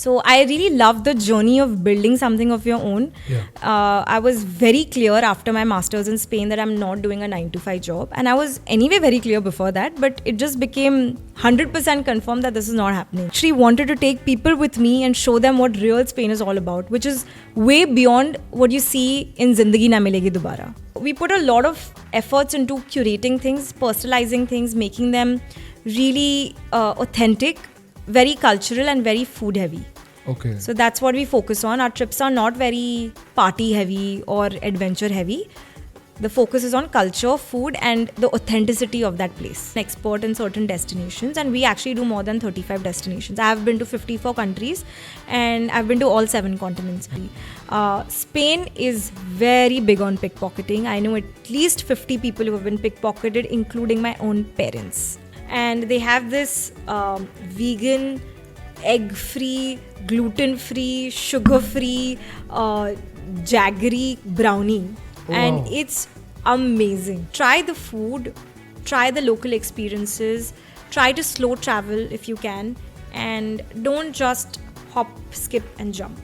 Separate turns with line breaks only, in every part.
So I really love the journey of building something of your own. I was very clear after my master's in Spain that I'm not doing a 9 to 5 job. And I was anyway very clear before that, but it just became 100% confirmed that this is not happening. Actually wanted to take people with me and show them what real Spain is all about, which is way beyond what you see in Zindagi Na Milegi Dobara. We put a lot of efforts into curating things, personalizing things, making them really authentic, very cultural and very food heavy.
Okay.
So that's what we focus on. Our trips are not very party heavy or adventure heavy. The focus is on culture, food and the authenticity of that place. Expert in certain destinations, and we actually do more than 35 destinations. I have been to 54 countries and I've been to all 7 continents. Spain is very big on pickpocketing. I know at least 50 people who have been pickpocketed, including my own parents. And they have this vegan, egg-free, gluten-free, sugar-free, jaggery brownie.
Oh,
and
wow.
It's amazing. Try the food, try the local experiences, try to slow travel if you can, and don't just hop, skip and jump.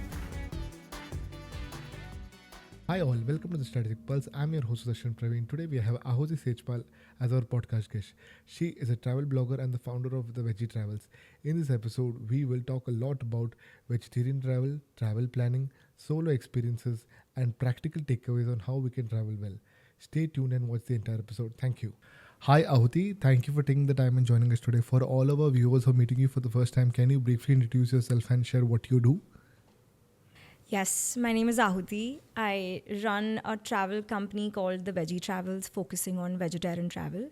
Hi all, welcome to the Strategic Pulse. I'm your host Sudarshan Praveen. Today we have Aahuti Sejpal as our podcast guest. She is a travel blogger and the founder of the Veggie Travels. In this episode, we will talk a lot about vegetarian travel, travel planning, solo experiences, and practical takeaways on how we can travel well. Stay tuned and watch the entire episode. Thank you. Hi Aahuti, thank you for taking the time and joining us today. For all of our viewers who are meeting you for the first time, can you briefly introduce yourself and share what you do?
Yes, my name is Aahuti. I run a travel company called the Veggie Travels, focusing on vegetarian travel.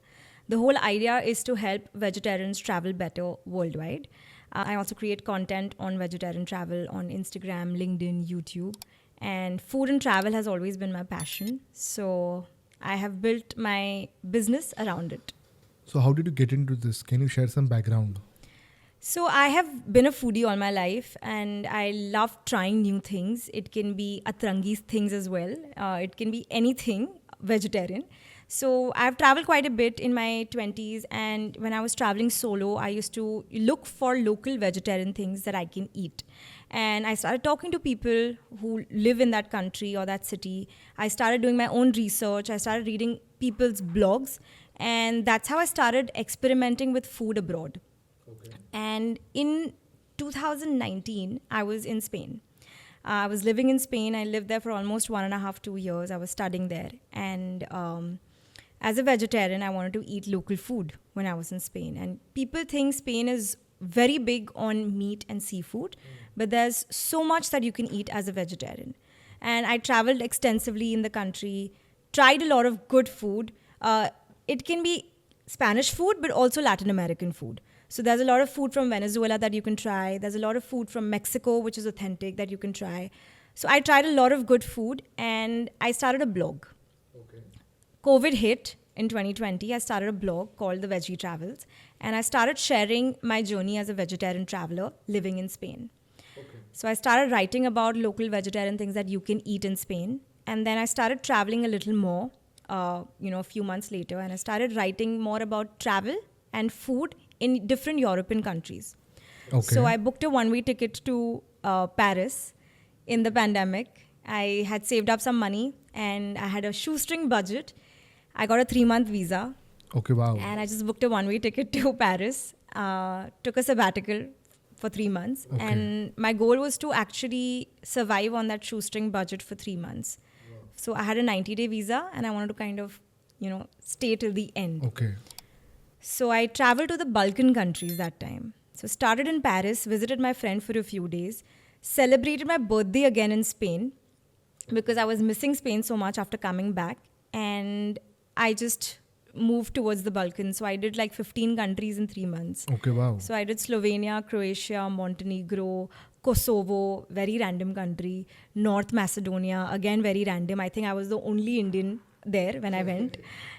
The whole idea is to help vegetarians travel better worldwide. I also create content on vegetarian travel on Instagram, LinkedIn, YouTube. And food and travel has always been my passion. So I have built my business around it.
So how did you get into this? Can you share some background?
So I have been a foodie all my life and I love trying new things. It can be Atrangi's things as well. It can be anything vegetarian. So I've traveled quite a bit in my 20s, and when I was traveling solo, I used to look for local vegetarian things that I can eat. And I started talking to people who live in that country or that city. I started doing my own research. I started reading people's blogs, and that's how I started experimenting with food abroad.
Okay.
And in 2019, I was in Spain. I was living in Spain. I lived there for almost 1.5, 2 years. I was studying there. And as a vegetarian, I wanted to eat local food when I was in Spain. And people think Spain is very big on meat and seafood, but there's so much that you can eat as a vegetarian. And I traveled extensively in the country, tried a lot of good food. It can be Spanish food, but also Latin American food. So there's a lot of food from Venezuela that you can try. There's a lot of food from Mexico, which is authentic, that you can try. So I tried a lot of good food and I started a blog.
Okay.
COVID hit in 2020. I started a blog called the Veggie Travels, and I started sharing my journey as a vegetarian traveler living in Spain.
Okay.
So I started writing about local vegetarian things that you can eat in Spain. And then I started traveling a little more, a few months later, and I started writing more about travel and food in different European countries.
Okay.
So I booked a one-way ticket to Paris in the pandemic. I had saved up some money and I had a shoestring budget. I got a 3-month visa.
Okay, wow.
And I just booked a one-way ticket to Paris, took a sabbatical for 3 months.
Okay.
And my goal was to actually survive on that shoestring budget for 3 months.
Wow.
So I had a 90-day visa and I wanted to kind of, stay till the end.
Okay.
So I traveled to the Balkan countries that time. So started in Paris, visited my friend for a few days, celebrated my birthday again in Spain because I was missing Spain so much after coming back. And I just moved towards the Balkans. So I did like 15 countries in 3 months.
Okay, wow.
So I did Slovenia, Croatia, Montenegro, Kosovo, very random country, North Macedonia, again very random. I think I was the only Indian there when I went.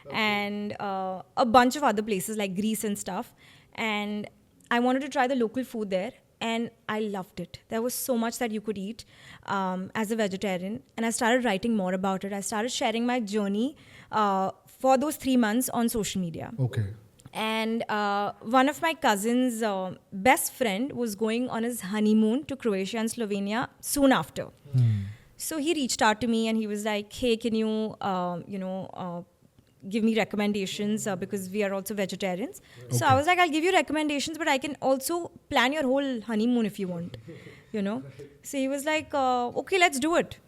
Okay. And a bunch of other places like Greece and stuff. And I wanted to try the local food there. And I loved it. There was so much that you could eat as a vegetarian. And I started writing more about it. I started sharing my journey for those 3 months on social media.
Okay.
And one of my cousin's best friend was going on his honeymoon to Croatia and Slovenia soon after. So he reached out to me and he was like, "Hey, can you, give me recommendations because we are also vegetarians." So I was like, "I'll give you recommendations, but I can also plan your whole honeymoon if you want, you know." So he was like, "Okay, let's do it."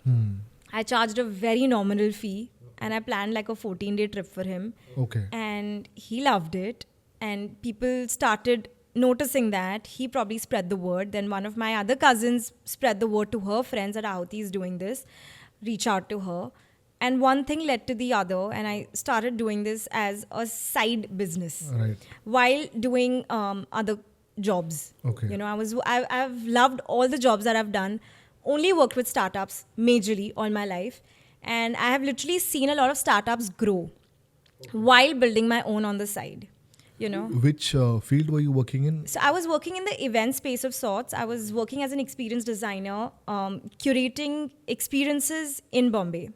I charged a very nominal fee and I planned like a 14-day trip for him.
Okay.
And he loved it. And people started noticing that. He probably spread the word. Then one of my other cousins spread the word to her friends that Aahuti is doing this, reach out to her. And one thing led to the other. And I started doing this as a side business
Right.
while doing other jobs.
Okay.
You know, I've loved all the jobs that I've done. Only worked with startups majorly all my life. And I have literally seen a lot of startups grow while building my own on the side, you know.
Which field were you working in?
So I was working in the event space of sorts. I was working as an experience designer, curating experiences in Bombay.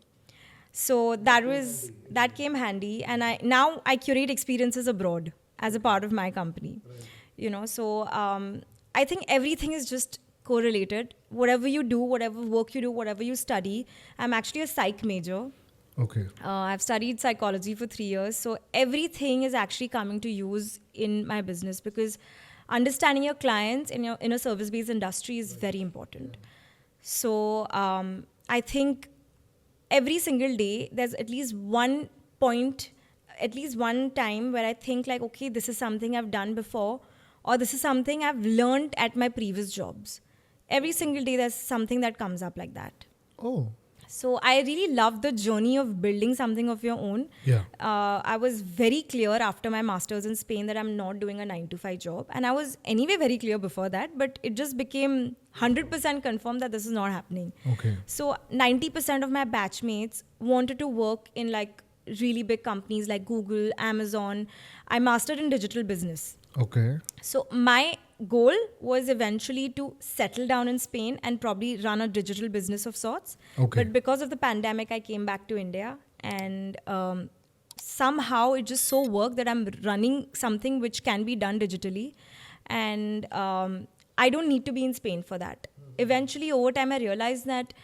So that came handy. And now I curate experiences abroad as a part of my company, you know. So I think everything is just correlated. Whatever you do, whatever work you do, whatever you study. I'm actually a psych major.
Okay.
I've studied psychology for 3 years. So everything is actually coming to use in my business because understanding your clients in a service-based industry is very important. So I think every single day there's at least one point, at least one time where I think like, okay, this is something I've done before or this is something I've learned at my previous jobs. Every single day there's something that comes up like that.
Oh.
So I really love the journey of building something of your own.
Yeah.
I was very clear after my master's in Spain that I'm not doing a 9 to 5 job. And I was anyway very clear before that, but it just became 100% confirmed that this is not happening.
Okay.
So 90% of my batchmates wanted to work in like really big companies like Google, Amazon. I mastered in digital business.
Okay.
So my goal was eventually to settle down in Spain and probably run a digital business of sorts.
Okay.
But because of the pandemic, I came back to India and somehow it just so worked that I'm running something which can be done digitally. And I don't need to be in Spain for that. Eventually, over time, I realized that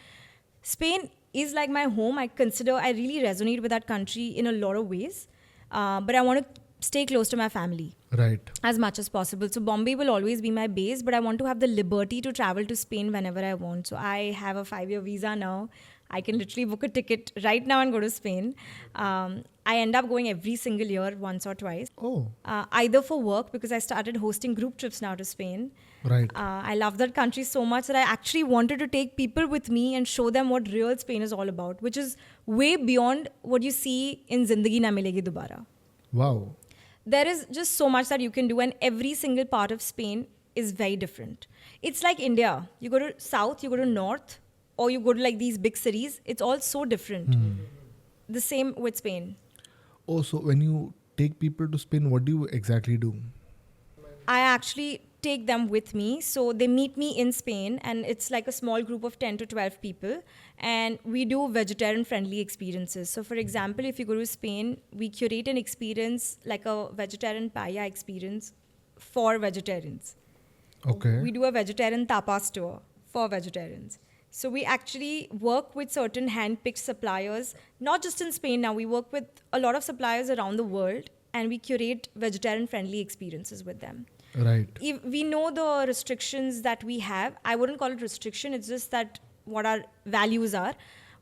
Spain is like my home. I really resonate with that country in a lot of ways. But I want to stay close to my family.
Right.
As much as possible. So Bombay will always be my base, but I want to have the liberty to travel to Spain whenever I want. So I have a 5-year visa now. I can literally book a ticket right now and go to Spain. I end up going every single year, once or twice.
Oh.
Either for work, because I started hosting group trips now to Spain.
Right.
I love that country so much that I actually wanted to take people with me and show them what real Spain is all about, which is way beyond what you see in Zindagi Na Milegi Dobara.
Wow.
There is just so much that you can do, and every single part of Spain is very different. It's like India. You go to south, you go to north, or you go to like these big cities. It's all so different. The same with Spain.
Oh, so when you take people to Spain, what do you exactly do?
I actually take them with me. So they meet me in Spain, and it's like a small group of 10 to 12 people. And we do vegetarian friendly experiences. So for example, if you go to Spain, we curate an experience like a vegetarian paella experience for vegetarians.
Okay.
We do a vegetarian tapas tour for vegetarians. So we actually work with certain hand-picked suppliers, not just in Spain now. We work with a lot of suppliers around the world, and we curate vegetarian-friendly experiences with them.
Right.
If we know the restrictions that we have. I wouldn't call it restriction. It's just that what our values are.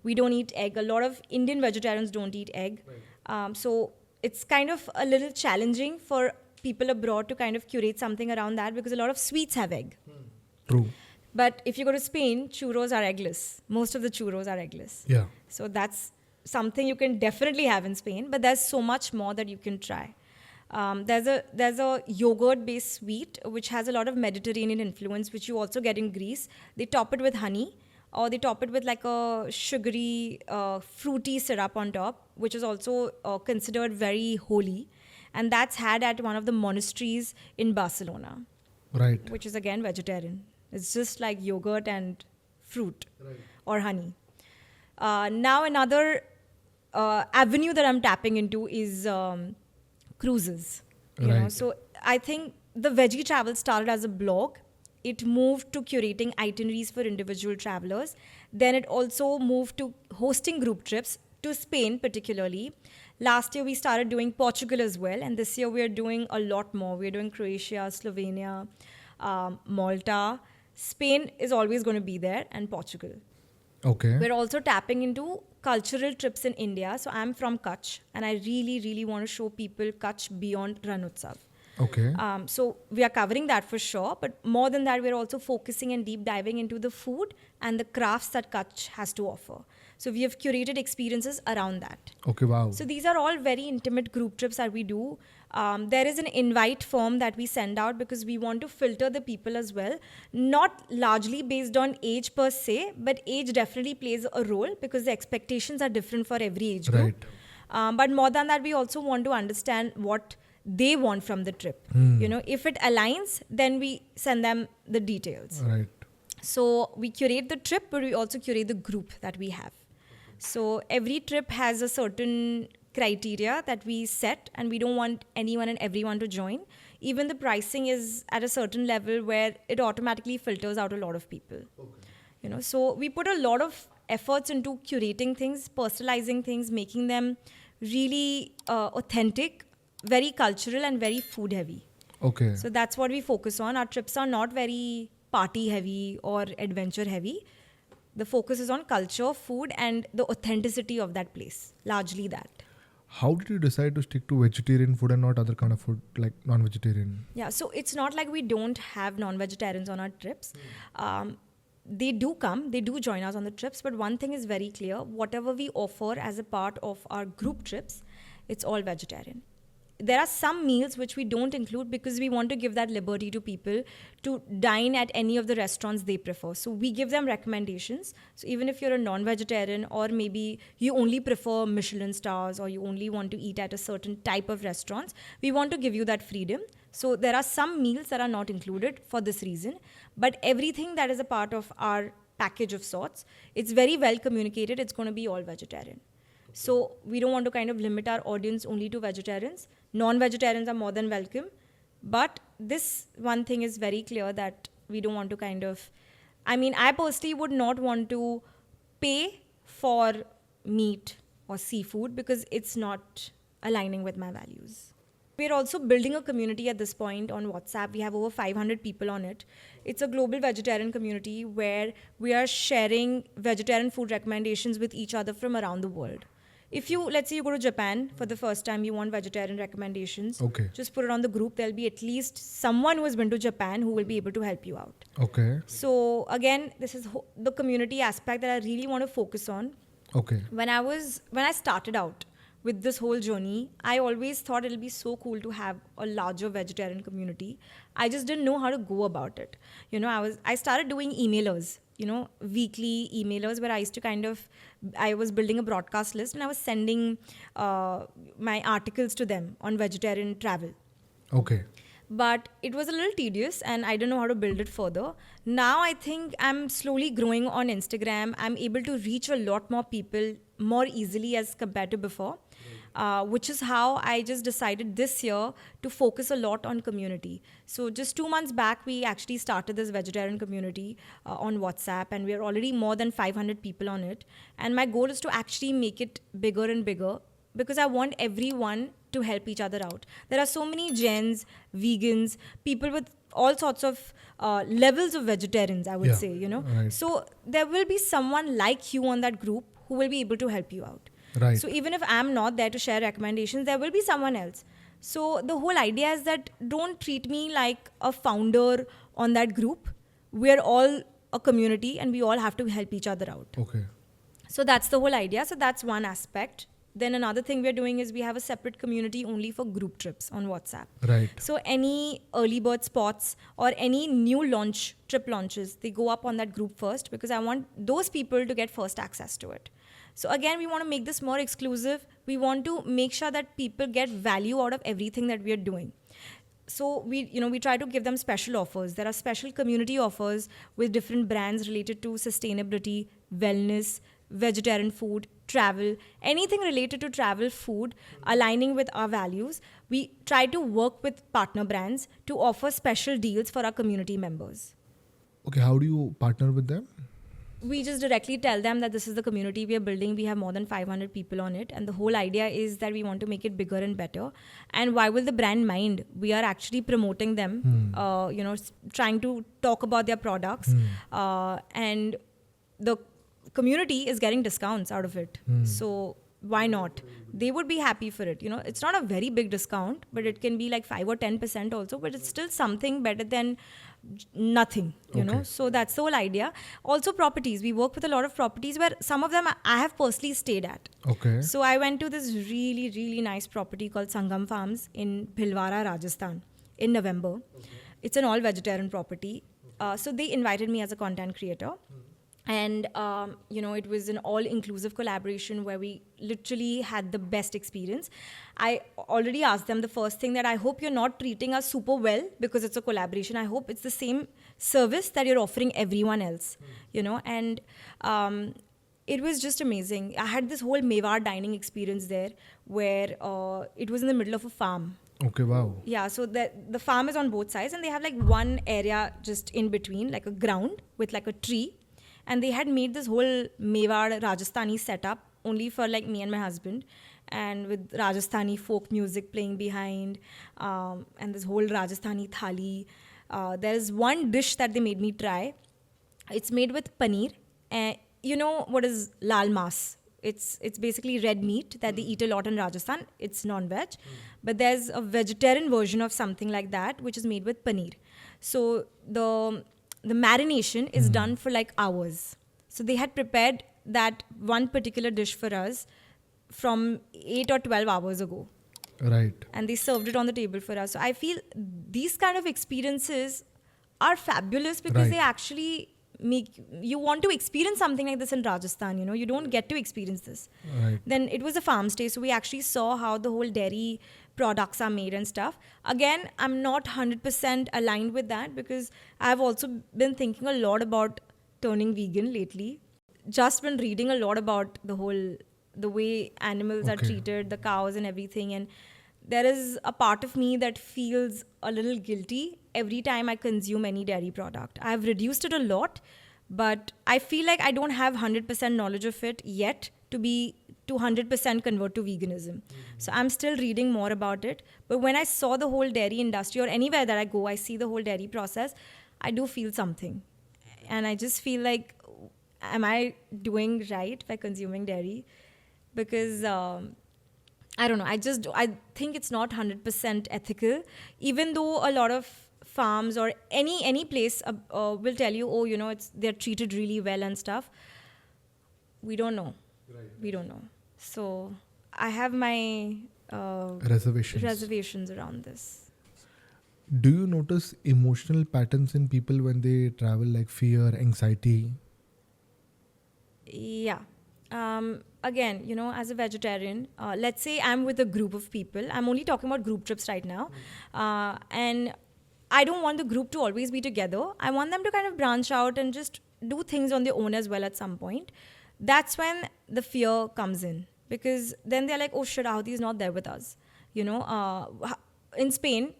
We don't eat egg. A lot of Indian vegetarians don't eat egg. Right. So it's kind of a little challenging for people abroad to kind of curate something around that because a lot of sweets have egg.
True.
But if you go to Spain, churros are eggless. Most of the churros are eggless.
Yeah.
So that's something you can definitely have in Spain, but there's so much more that you can try. There's a yogurt-based sweet which has a lot of Mediterranean influence, which you also get in Greece. They top it with honey, or they top it with like a sugary, fruity syrup on top, which is also considered very holy. And that's had at one of the monasteries in Barcelona.
Right.
Which is again vegetarian. It's just like yogurt and fruit or honey. Now another avenue that I'm tapping into is cruises. You know,
Right.
so I think the Veggie Travel started as a blog. It moved to curating itineraries for individual travelers. Then it also moved to hosting group trips to Spain, particularly. Last year we started doing Portugal as well, and this year we are doing a lot more. We're doing Croatia, Slovenia, Malta. Spain is always going to be there, and Portugal.
Okay.
We're also tapping into cultural trips in India. So I'm from Kutch, and I really, really want to show people Kutch beyond Ran Utsav.
Okay.
So we are covering that for sure, but more than that, we're also focusing and deep diving into the food and the crafts that Kutch has to offer. So we have curated experiences around that.
Okay. Wow.
So these are all very intimate group trips that we do. There is an invite form that we send out because we want to filter the people as well, not largely based on age per se, but age definitely plays a role because the expectations are different for every age group.
Right.
But more than that, we also want to understand what they want from the trip. You know, if it aligns, then we send them the details.
Right.
So we curate the trip, but we also curate the group that we have. So every trip has a certain criteria that we set, and we don't want anyone and everyone to join. Even the pricing is at a certain level where it automatically filters out a lot of people. You know, so we put a lot of efforts into curating things, personalizing things, making them really authentic, very cultural, and very food heavy.
Okay.
So that's what we focus on. Our trips are not very party heavy or adventure heavy. The focus is on culture, food, and the authenticity of that place. Largely that.
How did you decide to stick to vegetarian food and not other kind of food like non-vegetarian?
Yeah, so it's not like we don't have non-vegetarians on our trips. They do come, they do join us on the trips, but one thing is very clear. Whatever we offer as a part of our group trips, it's all vegetarian. There are some meals which we don't include because we want to give that liberty to people to dine at any of the restaurants they prefer. So we give them recommendations. So even if you're a non-vegetarian, or maybe you only prefer Michelin stars, or you only want to eat at a certain type of restaurants, we want to give you that freedom. So there are some meals that are not included for this reason, but everything that is a part of our package of sorts, it's very well communicated. It's going to be all vegetarian. So we don't want to kind of limit our audience only to vegetarians. Non-vegetarians are more than welcome. But this one thing is very clear that we don't want to kind of... I mean, I personally would not want to pay for meat or seafood because it's not aligning with my values. We're also building a community at this point on WhatsApp. We have over 500 people on it. It's a global vegetarian community where we are sharing vegetarian food recommendations with each other from around the world. If you, let's say you go to Japan for the first time, you want vegetarian recommendations.
Okay.
Just put it on the group. There'll be at least someone who has been to Japan who will be able to help you out.
Okay.
So again, this is the community aspect that I really want to focus on.
Okay.
When I started out with this whole journey, I always thought it'll be so cool to have a larger vegetarian community. I just didn't know how to go about it. You know, I started doing emailers, you know, weekly emailers where I used to I was building a broadcast list and I was sending my articles to them on vegetarian travel.
Okay.
But it was a little tedious and I didn't know how to build it further. Now I think I'm slowly growing on Instagram. I'm able to reach a lot more people more easily as compared to before, which is how I just decided this year to focus a lot on community. So just 2 months back, we actually started this vegetarian community on WhatsApp, and we're already more than 500 people on it. And my goal is to actually make it bigger and bigger because I want everyone to help each other out. There are so many gens, vegans, people with all sorts of levels of vegetarians, I would say, you know.
Right.
So there will be someone like you on that group who will be able to help you out.
Right.
So even if I'm not there to share recommendations, there will be someone else. So the whole idea is that don't treat me like a founder on that group. We're all a community and we all have to help each other out.
Okay.
So that's the whole idea. So that's one aspect. Then another thing we're doing is we have a separate community only for group trips on WhatsApp.
Right.
So any early bird spots or any new trip launches, they go up on that group first because I want those people to get first access to it. So again, we want to make this more exclusive. We want to make sure that people get value out of everything that we are doing. So we try to give them special offers. There are special community offers with different brands related to sustainability, wellness, vegetarian food, travel, anything related to travel food, aligning with our values. We try to work with partner brands to offer special deals for our community members.
Okay, how do you partner with them?
We just directly tell them that this is the community we are building. We have more than 500 people on it. And the whole idea is that we want to make it bigger and better. And why will the brand mind? We are actually promoting them, trying to talk about their products. And the community is getting discounts out of it. So why not? They would be happy for it. It's not a very big discount, but it can be like 5 or 10% also, but it's still something better than nothing, you know. So that's the whole idea. Also properties. We work with a lot of properties where some of them I have personally stayed at.
Okay.
So I went to this really, really nice property called Sangam Farms in Bhilwara, Rajasthan in November. It's an all-vegetarian property. So they invited me as a content creator. And, it was an all-inclusive collaboration where we literally had the best experience. I already asked them the first thing that I hope you're not treating us super well because it's a collaboration. I hope it's the same service that you're offering everyone else, And it was just amazing. I had this whole Mewar dining experience there where it was in the middle of a farm.
Okay, wow.
Yeah, so the farm is on both sides and they have like one area just in between, like a ground with like a tree. And they had made this whole Mewar Rajasthani setup only for like me and my husband, and with Rajasthani folk music playing behind, and this whole Rajasthani thali. There is one dish that they made me try. It's made with paneer. You know what is lal mas? It's basically red meat that they eat a lot in Rajasthan. It's non-veg. But there's a vegetarian version of something like that, which is made with paneer. So the marination is done for like hours. So they had prepared that one particular dish for us from 8 or 12 hours ago.
Right.
And they served it on the table for us. So I feel these kind of experiences are fabulous because they actually make you want to experience something like this in Rajasthan. You don't get to experience this.
Right.
Then it was a farm stay, so we actually saw how the whole dairy products are made and stuff. Again, I'm not 100% aligned with that because I've also been thinking a lot about turning vegan lately. Just been reading a lot about the way animals are treated, the cows and everything. And there is a part of me that feels a little guilty every time I consume any dairy product. I've reduced it a lot, but I feel like I don't have 100% knowledge of it yet to 100% convert to veganism. So I'm still reading more about it. But when I saw the whole dairy industry, or anywhere that I go, I see the whole dairy process, I do feel something. And I just feel like, am I doing right by consuming dairy? Because I don't know. I think it's not 100% ethical, even though a lot of farms or any place will tell you, they're treated really well and stuff. We don't know. Right. We don't know. So I have my reservations around this.
Do you notice emotional patterns in people when they travel, like fear, anxiety?
Yeah. Again, as a vegetarian, let's say I'm with a group of people. I'm only talking about group trips right now. And I don't want the group to always be together. I want them to kind of branch out and just do things on their own as well at some point. That's when the fear comes in. Because then they're like, oh shit, Aahuti is not there with us. In Spain,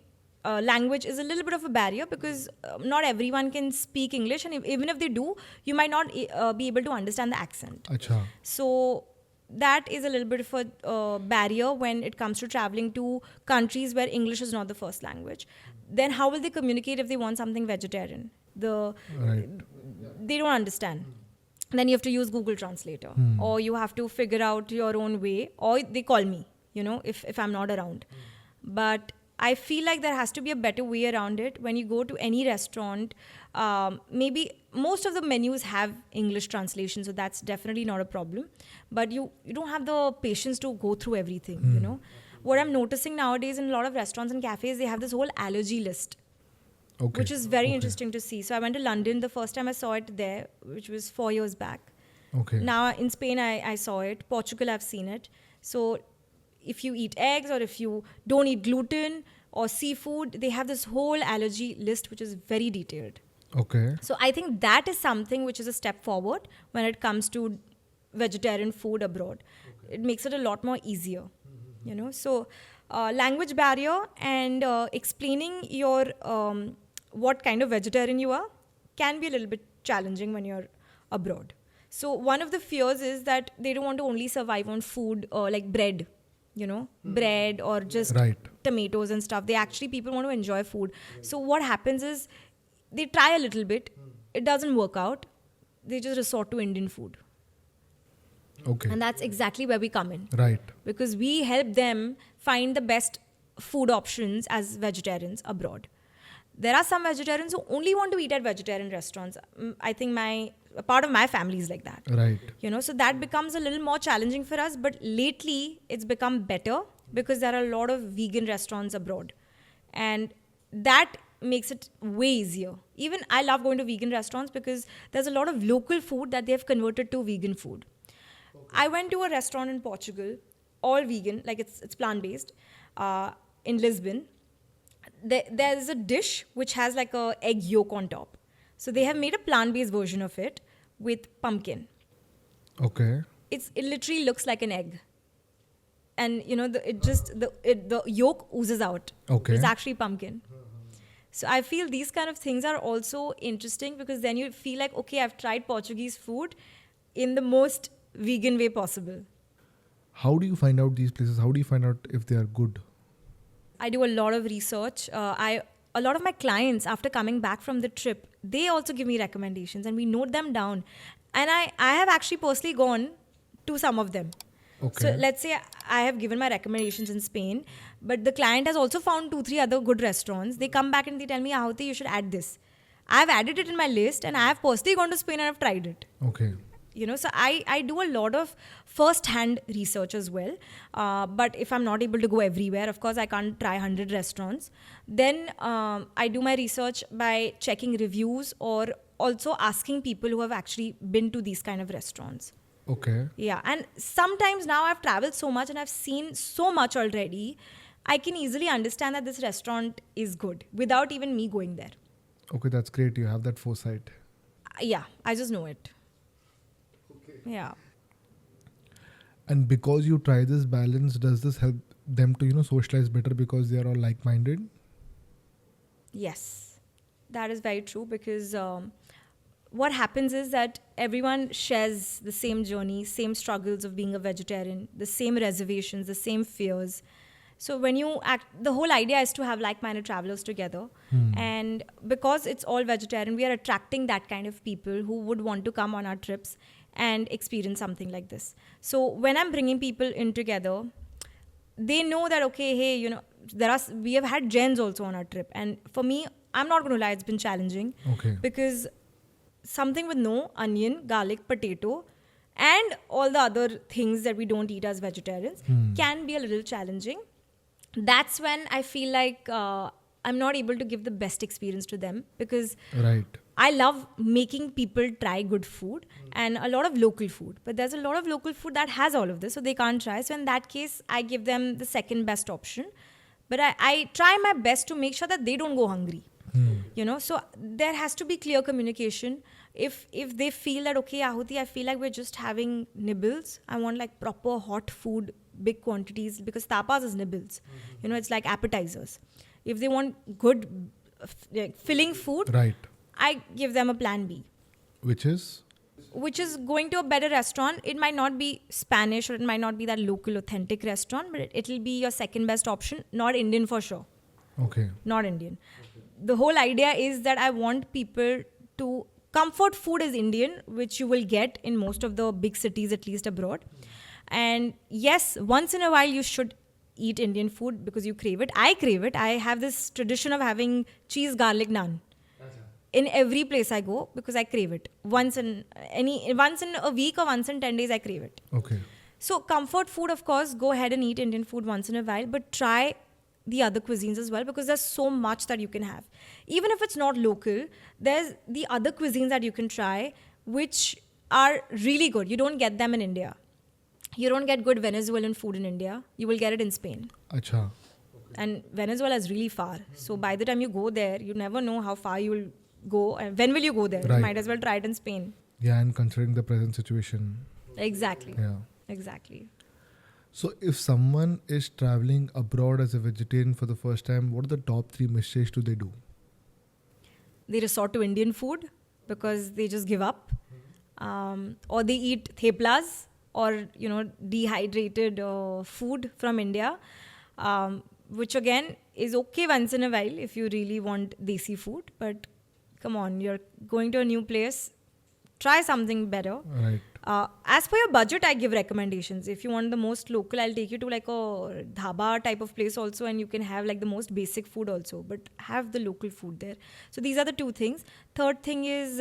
language is a little bit of a barrier because not everyone can speak English, and even if they do, you might not be able to understand the accent.
Achha.
So that is a little bit of a barrier when it comes to traveling to countries where English is not the first language. Then how will they communicate if they want something vegetarian? They don't understand. Then you have to use Google Translator, or you have to figure out your own way, or they call me, if I'm not around. But I feel like there has to be a better way around it. When you go to any restaurant, maybe most of the menus have English translation, so that's definitely not a problem. But you don't have the patience to go through everything, What I'm noticing nowadays in a lot of restaurants and cafes, they have this whole allergy list. Okay. Which is very interesting to see. So I went to London. The first time I saw it there, which was 4 years back.
Okay.
Now in Spain, I saw it. Portugal, I've seen it. So if you eat eggs or if you don't eat gluten or seafood, they have this whole allergy list, which is very detailed.
Okay.
So I think that is something which is a step forward when it comes to vegetarian food abroad. It makes it a lot more easier, you know. So language barrier and explaining your what kind of vegetarian you are can be a little bit challenging when you're abroad. So one of the fears is that they don't want to only survive on food like bread, you know, bread or just
Right.
tomatoes and stuff. They actually, people want to enjoy food. So what happens is they try a little bit, it doesn't work out, they just resort to Indian food.
Okay.
And that's exactly where we come in.
Right.
Because we help them find the best food options as vegetarians abroad. There are some vegetarians who only want to eat at vegetarian restaurants. I think a part of my family is like that.
Right.
You know, so that becomes a little more challenging for us. But lately, it's become better because there are a lot of vegan restaurants abroad. And that makes it way easier. Even I love going to vegan restaurants because there's a lot of local food that they've converted to vegan food. I went to a restaurant in Portugal, all vegan, like it's plant-based, in Lisbon. There is a dish which has like a egg yolk on top. So they have made a plant-based version of it with pumpkin.
Okay.
It literally looks like an egg. And you know, the yolk oozes out.
Okay.
It's actually pumpkin. So I feel these kind of things are also interesting because then you feel like, okay, I've tried Portuguese food in the most vegan way possible.
How do you find out these places? How do you find out if they are good?
I do a lot of research. A lot of my clients, after coming back from the trip, they also give me recommendations and we note them down. And I have actually personally gone to some of them.
Okay.
So let's say I have given my recommendations in Spain, but the client has also found 2-3 other good restaurants. They come back and they tell me, Aahuti, you should add this. I've added it in my list and I have personally gone to Spain and I've tried it.
Okay.
You know, so I do a lot of first-hand research as well. But if I'm not able to go everywhere, of course, I can't try 100 restaurants. Then I do my research by checking reviews or also asking people who have actually been to these kind of restaurants.
Okay.
Yeah, and sometimes now I've traveled so much and I've seen so much already, I can easily understand that this restaurant is good without even me going there.
Okay, that's great. You have that foresight.
Yeah, I just know it.
Okay.
Yeah.
And because you try this balance, does this help them to, socialize better because they are all like-minded?
Yes, that is very true because what happens is that everyone shares the same journey, same struggles of being a vegetarian, the same reservations, the same fears. So when you act, the whole idea is to have like-minded travelers together. And because it's all vegetarian, we are attracting that kind of people who would want to come on our trips and experience something like this. So when I'm bringing people in together, they know that, okay, hey, we have had gens also on our trip. And for me, I'm not going to lie, it's been challenging.
Okay.
Because something with no onion, garlic, potato, and all the other things that we don't eat as vegetarians can be a little challenging. That's when I feel like I'm not able to give the best experience to them because
Right.
I love making people try good food and a lot of local food. But there's a lot of local food that has all of this, so they can't try. So in that case, I give them the second best option. But I try my best to make sure that they don't go hungry. So there has to be clear communication. If they feel that, okay, Aahuti, I feel like we're just having nibbles. I want like proper hot food, big quantities, because tapas is nibbles. It's like appetizers. If they want good filling food,
Right.
I give them a plan B.
Which is?
Which is going to a better restaurant. It might not be Spanish or it might not be that local authentic restaurant, but it'll be your second best option. Not Indian for sure.
Okay.
Not Indian. The whole idea is that I want people to... Comfort food is Indian, which you will get in most of the big cities, at least abroad. And yes, once in a while you should eat Indian food because you crave it. I crave it. I have this tradition of having cheese garlic naan in every place I go because I crave it. Once in a week or once in 10 days, I crave it.
Okay.
So comfort food, of course, go ahead and eat Indian food once in a while, but try the other cuisines as well because there's so much that you can have. Even if it's not local, there's the other cuisines that you can try which are really good. You don't get them in India. You don't get good Venezuelan food in India. You will get it in Spain.
Acha.
And Venezuela is really far. So by the time you go there, you never know how far you will go. And when will you go there?
Right.
You might as well try it in Spain.
Yeah, and considering the present situation.
Exactly.
Yeah.
Exactly.
So if someone is traveling abroad as a vegetarian for the first time, what are the top 3 mistakes do they do?
They resort to Indian food because they just give up, or they eat theplas or dehydrated food from India, which again is okay once in a while if you really want desi food. But come on, you're going to a new place, try something better.
Right.
As per your budget, I give recommendations. If you want the most local, I'll take you to like a dhaba type of place also, and you can have like the most basic food also, but have the local food there. So these are the two things. Third thing is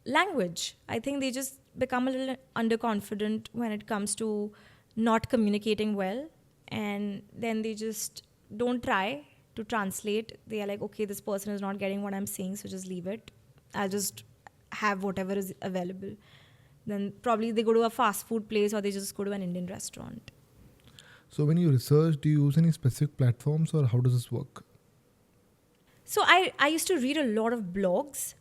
language. I think they just become a little underconfident when it comes to not communicating well, and then they just don't try to translate. They are like, okay, this person is not getting what I'm saying, so just leave it. I'll just have whatever is available. Then probably they go to a fast food place or they just go to an Indian restaurant.
So when you research, do you use any specific platforms or how does this work?
So I used to read a lot of blogs.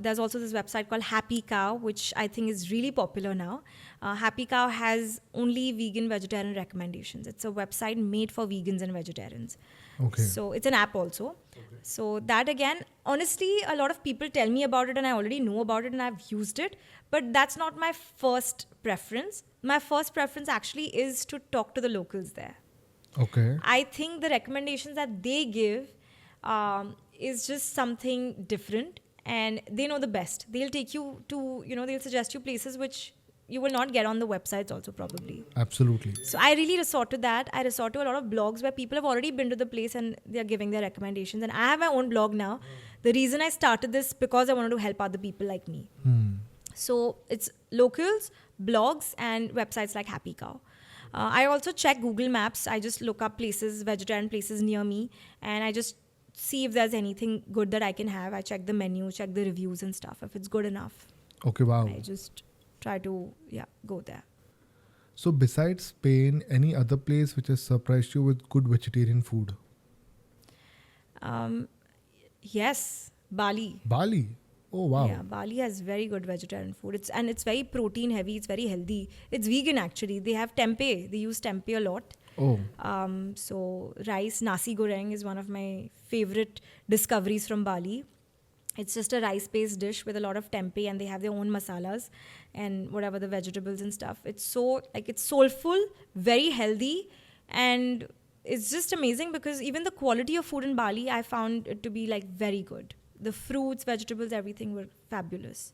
There's also this website called Happy Cow, which I think is really popular now. Happy Cow has only vegan vegetarian recommendations. It's a website made for vegans and vegetarians.
Okay.
So it's an app also. Okay. So that again, honestly, a lot of people tell me about it and I already know about it and I've used it. But that's not my first preference. My first preference actually is to talk to the locals there.
Okay.
I think the recommendations that they give is just something different, and they know the best. They'll take you to, they'll suggest you places which you will not get on the websites also probably.
Absolutely.
So I really resort to that. I resort to a lot of blogs where people have already been to the place and they're giving their recommendations. And I have my own blog now. The reason I started this because I wanted to help other people like me. So it's locals, blogs, and websites like Happy Cow. I also check Google Maps. I just look up places, vegetarian places near me, and I just see if there's anything good that I can have. I check the menu, check the reviews and stuff. If it's good enough,
Okay, wow.
I just try to, go there.
So besides Spain, any other place which has surprised you with good vegetarian food?
Yes, Bali.
Bali. Oh, wow.
Yeah, Bali has very good vegetarian food. It's very protein heavy. It's very healthy. It's vegan actually. They have tempeh. They use tempeh a lot.
Oh,
So rice, nasi goreng is one of my favorite discoveries from Bali. It's just a rice-based dish with a lot of tempeh, and they have their own masalas and whatever the vegetables and stuff. It's so it's soulful, very healthy, and it's just amazing because even the quality of food in Bali, I found it to be like very good. The fruits, vegetables, everything were fabulous.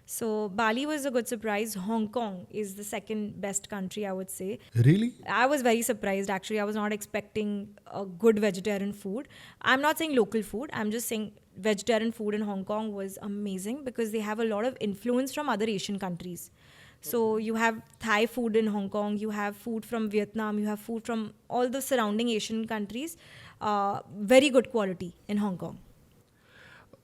So Bali was a good surprise. Hong Kong is the second best country, I would say.
really?
I was very surprised actually. I was not expecting a good vegetarian food. I'm not saying local food. I'm just saying vegetarian food in Hong Kong was amazing because they have a lot of influence from other Asian countries. So you have Thai food in Hong Kong, you have food from Vietnam, you have food from all the surrounding Asian countries. Very good quality in Hong Kong.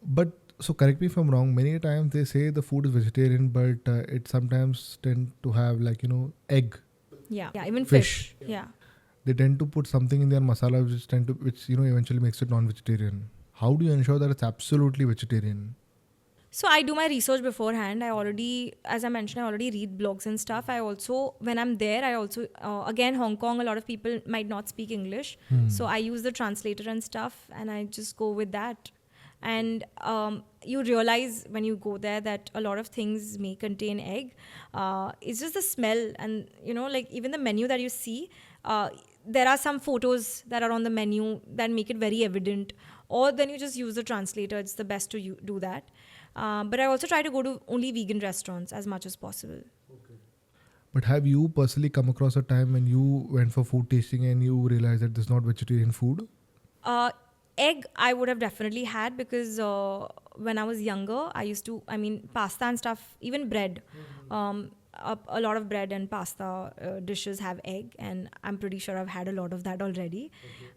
But so correct me if I'm wrong. Many times they say the food is vegetarian, but it sometimes tend to have egg.
Yeah, even
Fish.
fish. Yeah.
They tend to put something in their masala which eventually makes it non-vegetarian. How do you ensure that it's absolutely vegetarian?
So I do my research beforehand. As I mentioned, I already read blogs and stuff. I also, when I'm there, again, Hong Kong, a lot of people might not speak English. So I use the translator and stuff, and I just go with that. And you realize when you go there that a lot of things may contain egg. It's just the smell, and even the menu that you see, there are some photos that are on the menu that make it very evident. Or then you just use the translator. It's the best to do that. But I also try to go to only vegan restaurants as much as possible.
But have you personally come across a time when you went for food tasting and you realized that this is not vegetarian food?
Egg I would have definitely had because when I was younger, pasta and stuff, even bread. A lot of bread and pasta dishes have egg, and I'm pretty sure I've had a lot of that already.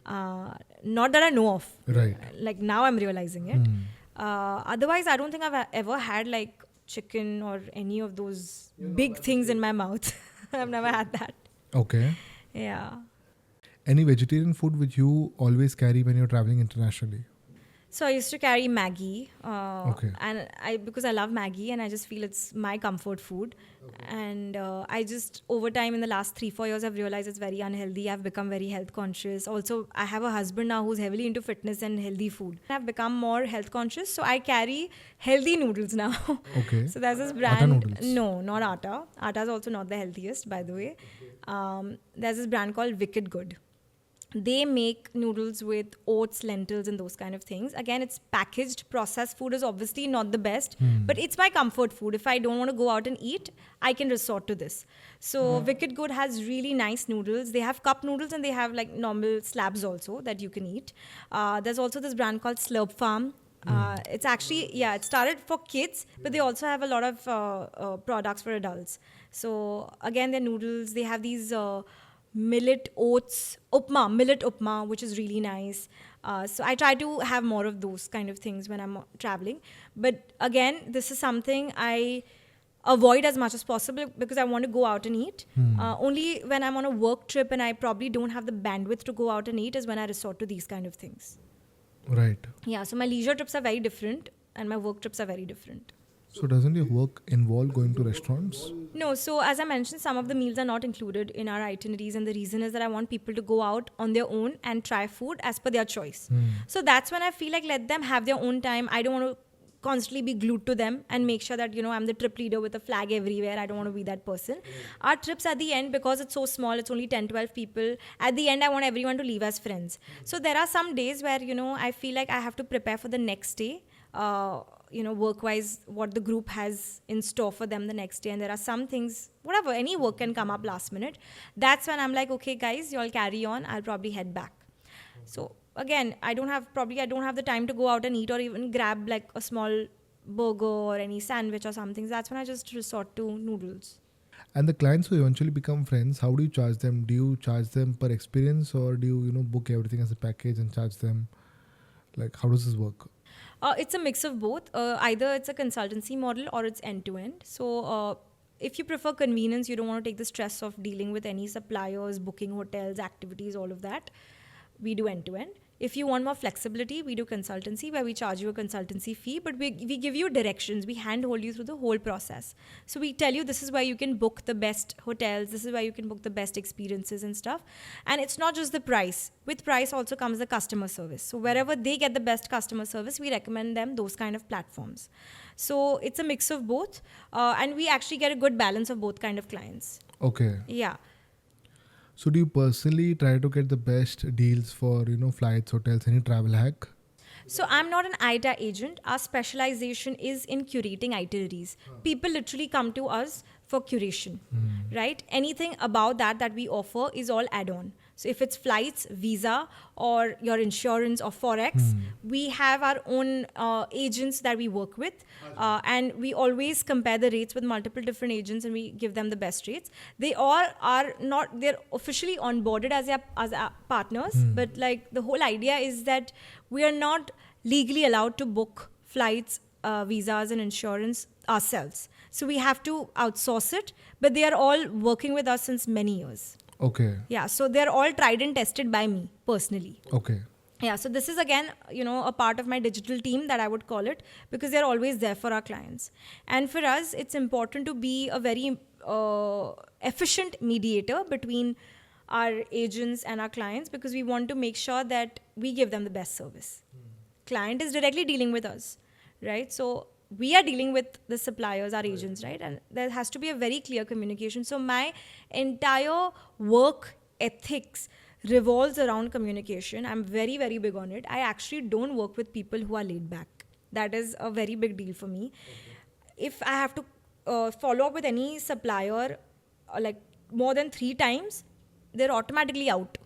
Not that I know of.
Right.
Like now I'm realizing it. Otherwise, I don't think I've ever had like chicken or any of those big things in my mouth. I've never had that.
Okay.
Yeah.
Any vegetarian food which you always carry when you're traveling internationally?
So I used to carry Maggie,
Okay.
and I because I love Maggie, and I just feel it's my comfort food. And I just over time in the last 3-4 years, I've realized it's very unhealthy. I've become very health conscious. Also, I have a husband now who's heavily into fitness and healthy food. I've become more health conscious, so I carry healthy noodles now.
Okay.
So there's this
Atta
brand.
noodles.
No, not atta. Atta is also not the healthiest, by the way. There's this brand called Wicked Good. They make noodles with oats, lentils, and those kind of things. Again, it's packaged. Processed food is obviously not the best, but it's my comfort food. If I don't want to go out and eat, I can resort to this. So Wicked Good has really nice noodles. They have cup noodles and they have like normal slabs also that you can eat. There's also this brand called Slurp Farm. It's actually, yeah, it started for kids, but they also have a lot of products for adults. So again, their noodles, they have these millet upma, which is really nice. So I try to have more of those kind of things when I'm traveling. But again, this is something I avoid as much as possible because I want to go out and eat. Only when I'm on a work trip and I probably don't have the bandwidth to go out and eat is when I resort to these kind of things.
Right.
Yeah, so my leisure trips are very different and my work trips are very different.
So doesn't your work involve going to restaurants?
No, so as I mentioned, some of the meals are not included in our itineraries, and the reason is that I want people to go out on their own and try food as per their choice. So that's when I feel like let them have their own time. I don't want to constantly be glued to them and make sure that, I'm the trip leader with a flag everywhere. I don't want to be that person. Our trips at the end, because it's so small, it's only 10-12 people. At the end, I want everyone to leave as friends. So there are some days where, I feel like I have to prepare for the next day. Work-wise, what the group has in store for them the next day. And there are some things, whatever, any work can come up last minute. That's when I'm like, okay, guys, you all carry on. I'll probably head back. So again, I don't have the time to go out and eat or even grab like a small burger or any sandwich or something. That's when I just resort to noodles.
And the clients who eventually become friends, how do you charge them? Do you charge them per experience, or do you, book everything as a package and charge them? Like, how does this work?
It's a mix of both. Either it's a consultancy model or it's end-to-end. So if you prefer convenience, you don't want to take the stress of dealing with any suppliers, booking hotels, activities, all of that, we do end-to-end. If you want more flexibility, we do consultancy where we charge you a consultancy fee, but we give you directions. We handhold you through the whole process. So we tell you this is where you can book the best hotels, this is where you can book the best experiences and stuff. And it's not just the price. With price also comes the customer service. So wherever they get the best customer service, we recommend them those kind of platforms. So it's a mix of both. And we actually get a good balance of both kind of clients.
Okay.
Yeah.
So do you personally try to get the best deals for, flights, hotels, any travel hack?
So I'm not an ITA agent. Our specialization is in curating itineraries. People literally come to us for curation, right? Anything about that we offer is all add-on. So if it's flights, visa, or your insurance or forex, we have our own agents that we work with, and we always compare the rates with multiple different agents, and we give them the best rates. They all are not, they're officially onboarded as our partners, but like the whole idea is that we are not legally allowed to book flights, visas, and insurance ourselves. So we have to outsource it, but they are all working with us since many years.
Okay.
Yeah, so they're all tried and tested by me personally.
Okay.
Yeah, so this is again, a part of my digital team that I would call it, because they're always there for our clients. And for us, it's important to be a very efficient mediator between our agents and our clients, because we want to make sure that we give them the best service. Client is directly dealing with us, right? So we are dealing with the suppliers, our agents, right? And there has to be a very clear communication. So my entire work ethics revolves around communication. I'm very, very big on it. I actually don't work with people who are laid back. That is a very big deal for me. Okay. If I have to follow up with any supplier like more than 3 times, they're automatically out.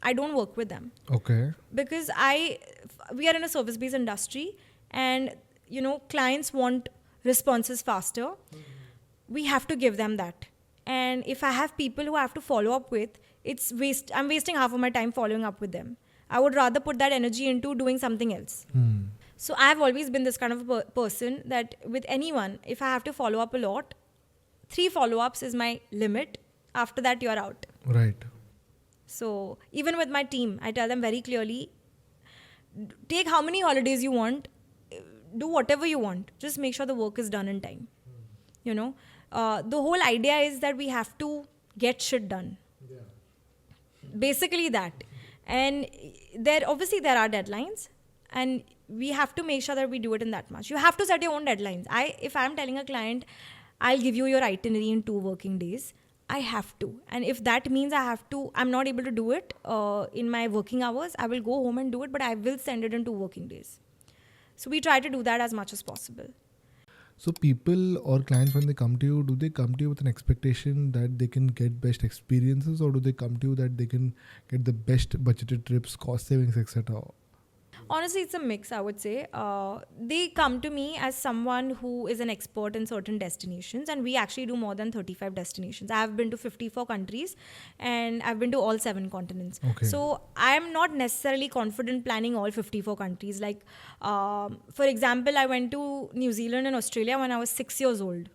I don't work with them.
Okay.
Because we are in a service-based industry, and clients want responses faster. We have to give them that. And if I have people who I have to follow up with, I'm wasting half of my time following up with them. I would rather put that energy into doing something else. So I've always been this kind of a person that with anyone, if I have to follow up a lot, 3 follow-ups is my limit. After that, you're out.
Right.
So even with my team, I tell them very clearly, take how many holidays you want, do whatever you want. Just make sure the work is done in time. You know, the whole idea is that we have to get shit done. Basically that. And there are deadlines, and we have to make sure that we do it in that much. You have to set your own deadlines. If I'm telling a client, I'll give you your itinerary in 2 working days, I have to. And if that means I'm not able to do it in my working hours, I will go home and do it, but I will send it in 2 working days. So we try to do that as much as possible.
So people or clients, when they come to you, do they come to you with an expectation that they can get best experiences, or do they come to you that they can get the best budgeted trips, cost savings, etc.?
Honestly, it's a mix, I would say. They come to me as someone who is an expert in certain destinations, and we actually do more than 35 destinations. I've been to 54 countries, and I've been to all 7 continents.
Okay.
So I'm not necessarily confident planning all 54 countries. Like, for example, I went to New Zealand and Australia when I was 6 years old.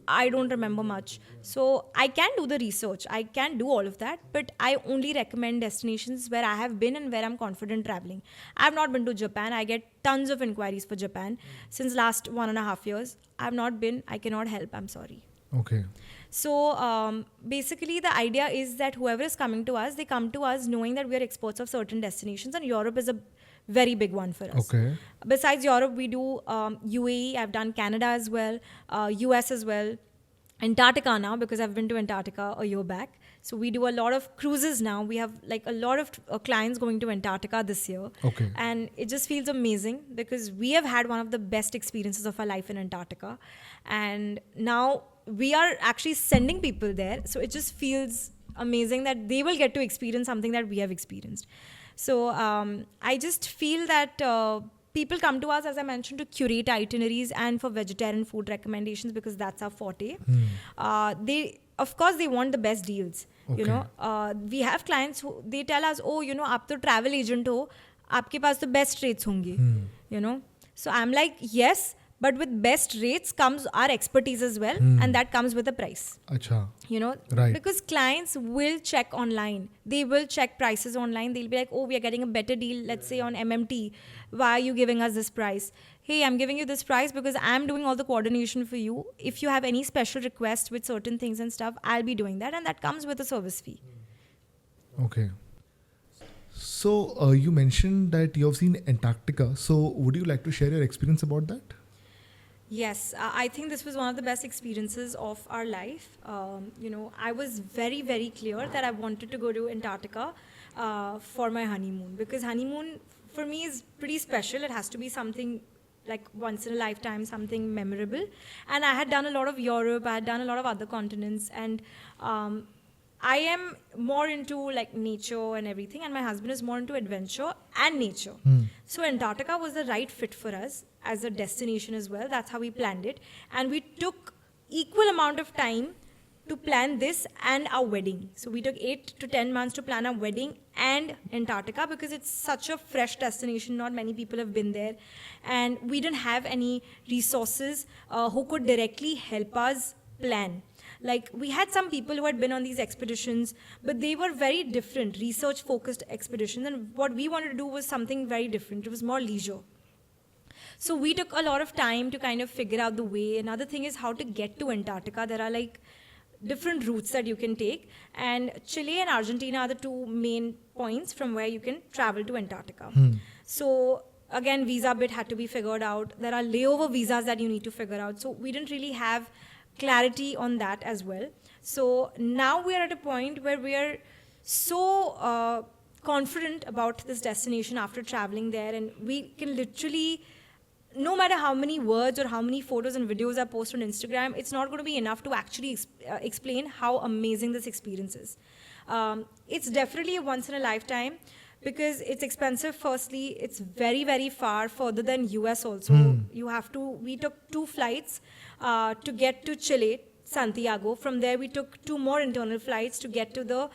I don't remember much. So I can do the research. I can do all of that. But I only recommend destinations where I have been and where I'm confident traveling. I've not been to Japan. I get tons of inquiries for Japan since last 1.5 years. I've not been. I cannot help. I'm sorry.
Okay.
So basically the idea is that whoever is coming to us, they come to us knowing that we are experts of certain destinations, and Europe is a very big one for us.
Okay.
Besides Europe, we do UAE, I've done Canada as well, US as well, Antarctica now, because I've been to Antarctica a year back. So we do a lot of cruises now. We have like a lot of clients going to Antarctica this year.
Okay.
And it just feels amazing because we have had one of the best experiences of our life in Antarctica. And now we are actually sending people there. So it just feels amazing that they will get to experience something that we have experienced. So I just feel that people come to us, as I mentioned, to curate itineraries and for vegetarian food recommendations because that's our forte. Of course, they want the best deals.
Okay.
You know, we have clients who they tell us, oh, you know, आप तो travel agent हो, आपके पास तो best rates होंगे. You know, so I'm like, yes. But with best rates comes our expertise as well, and that comes with a price.
Acha.
You know,
Right.
because clients will check online. They will check prices online. They'll be like, oh, we are getting a better deal, let's say on MMT. Why are you giving us this price? Hey, I'm giving you this price because I'm doing all the coordination for you. If you have any special requests with certain things and stuff, I'll be doing that. And that comes with a service fee.
Okay. So you mentioned that you have seen Antarctica. So would you like to share your experience about that?
Yes, I think this was one of the best experiences of our life. You know, I was very, very clear that I wanted to go to Antarctica for my honeymoon because honeymoon for me is pretty special. It has to be something like once in a lifetime, something memorable. And I had done a lot of Europe, I had done a lot of other continents, and I am more into like nature and everything, and my husband is more into adventure and nature. So Antarctica was the right fit for us as a destination as well. That's how we planned it. And we took equal amount of time to plan this and our wedding. So we took 8 to 10 months to plan our wedding and Antarctica because it's such a fresh destination. Not many people have been there. And we didn't have any resources who could directly help us plan. Like we had some people who had been on these expeditions, but they were very different, research-focused expeditions. And what we wanted to do was something very different. It was more leisure. So we took a lot of time to kind of figure out the way. Another thing is how to get to Antarctica. There are like different routes that you can take. And Chile and Argentina are the 2 main points from where you can travel to Antarctica. So again, visa bit had to be figured out. There are layover visas that you need to figure out. So we didn't really have clarity on that as well. So now we are at a point where we are so confident about this destination after traveling there, and we can literally, no matter how many words or how many photos and videos I post on Instagram, it's not going to be enough to actually explain how amazing this experience is. It's definitely a once in a lifetime because it's expensive. Firstly, it's very, very far, further than US also. We took 2 flights to get to Chile, Santiago. From there, we took 2 more internal flights to get to the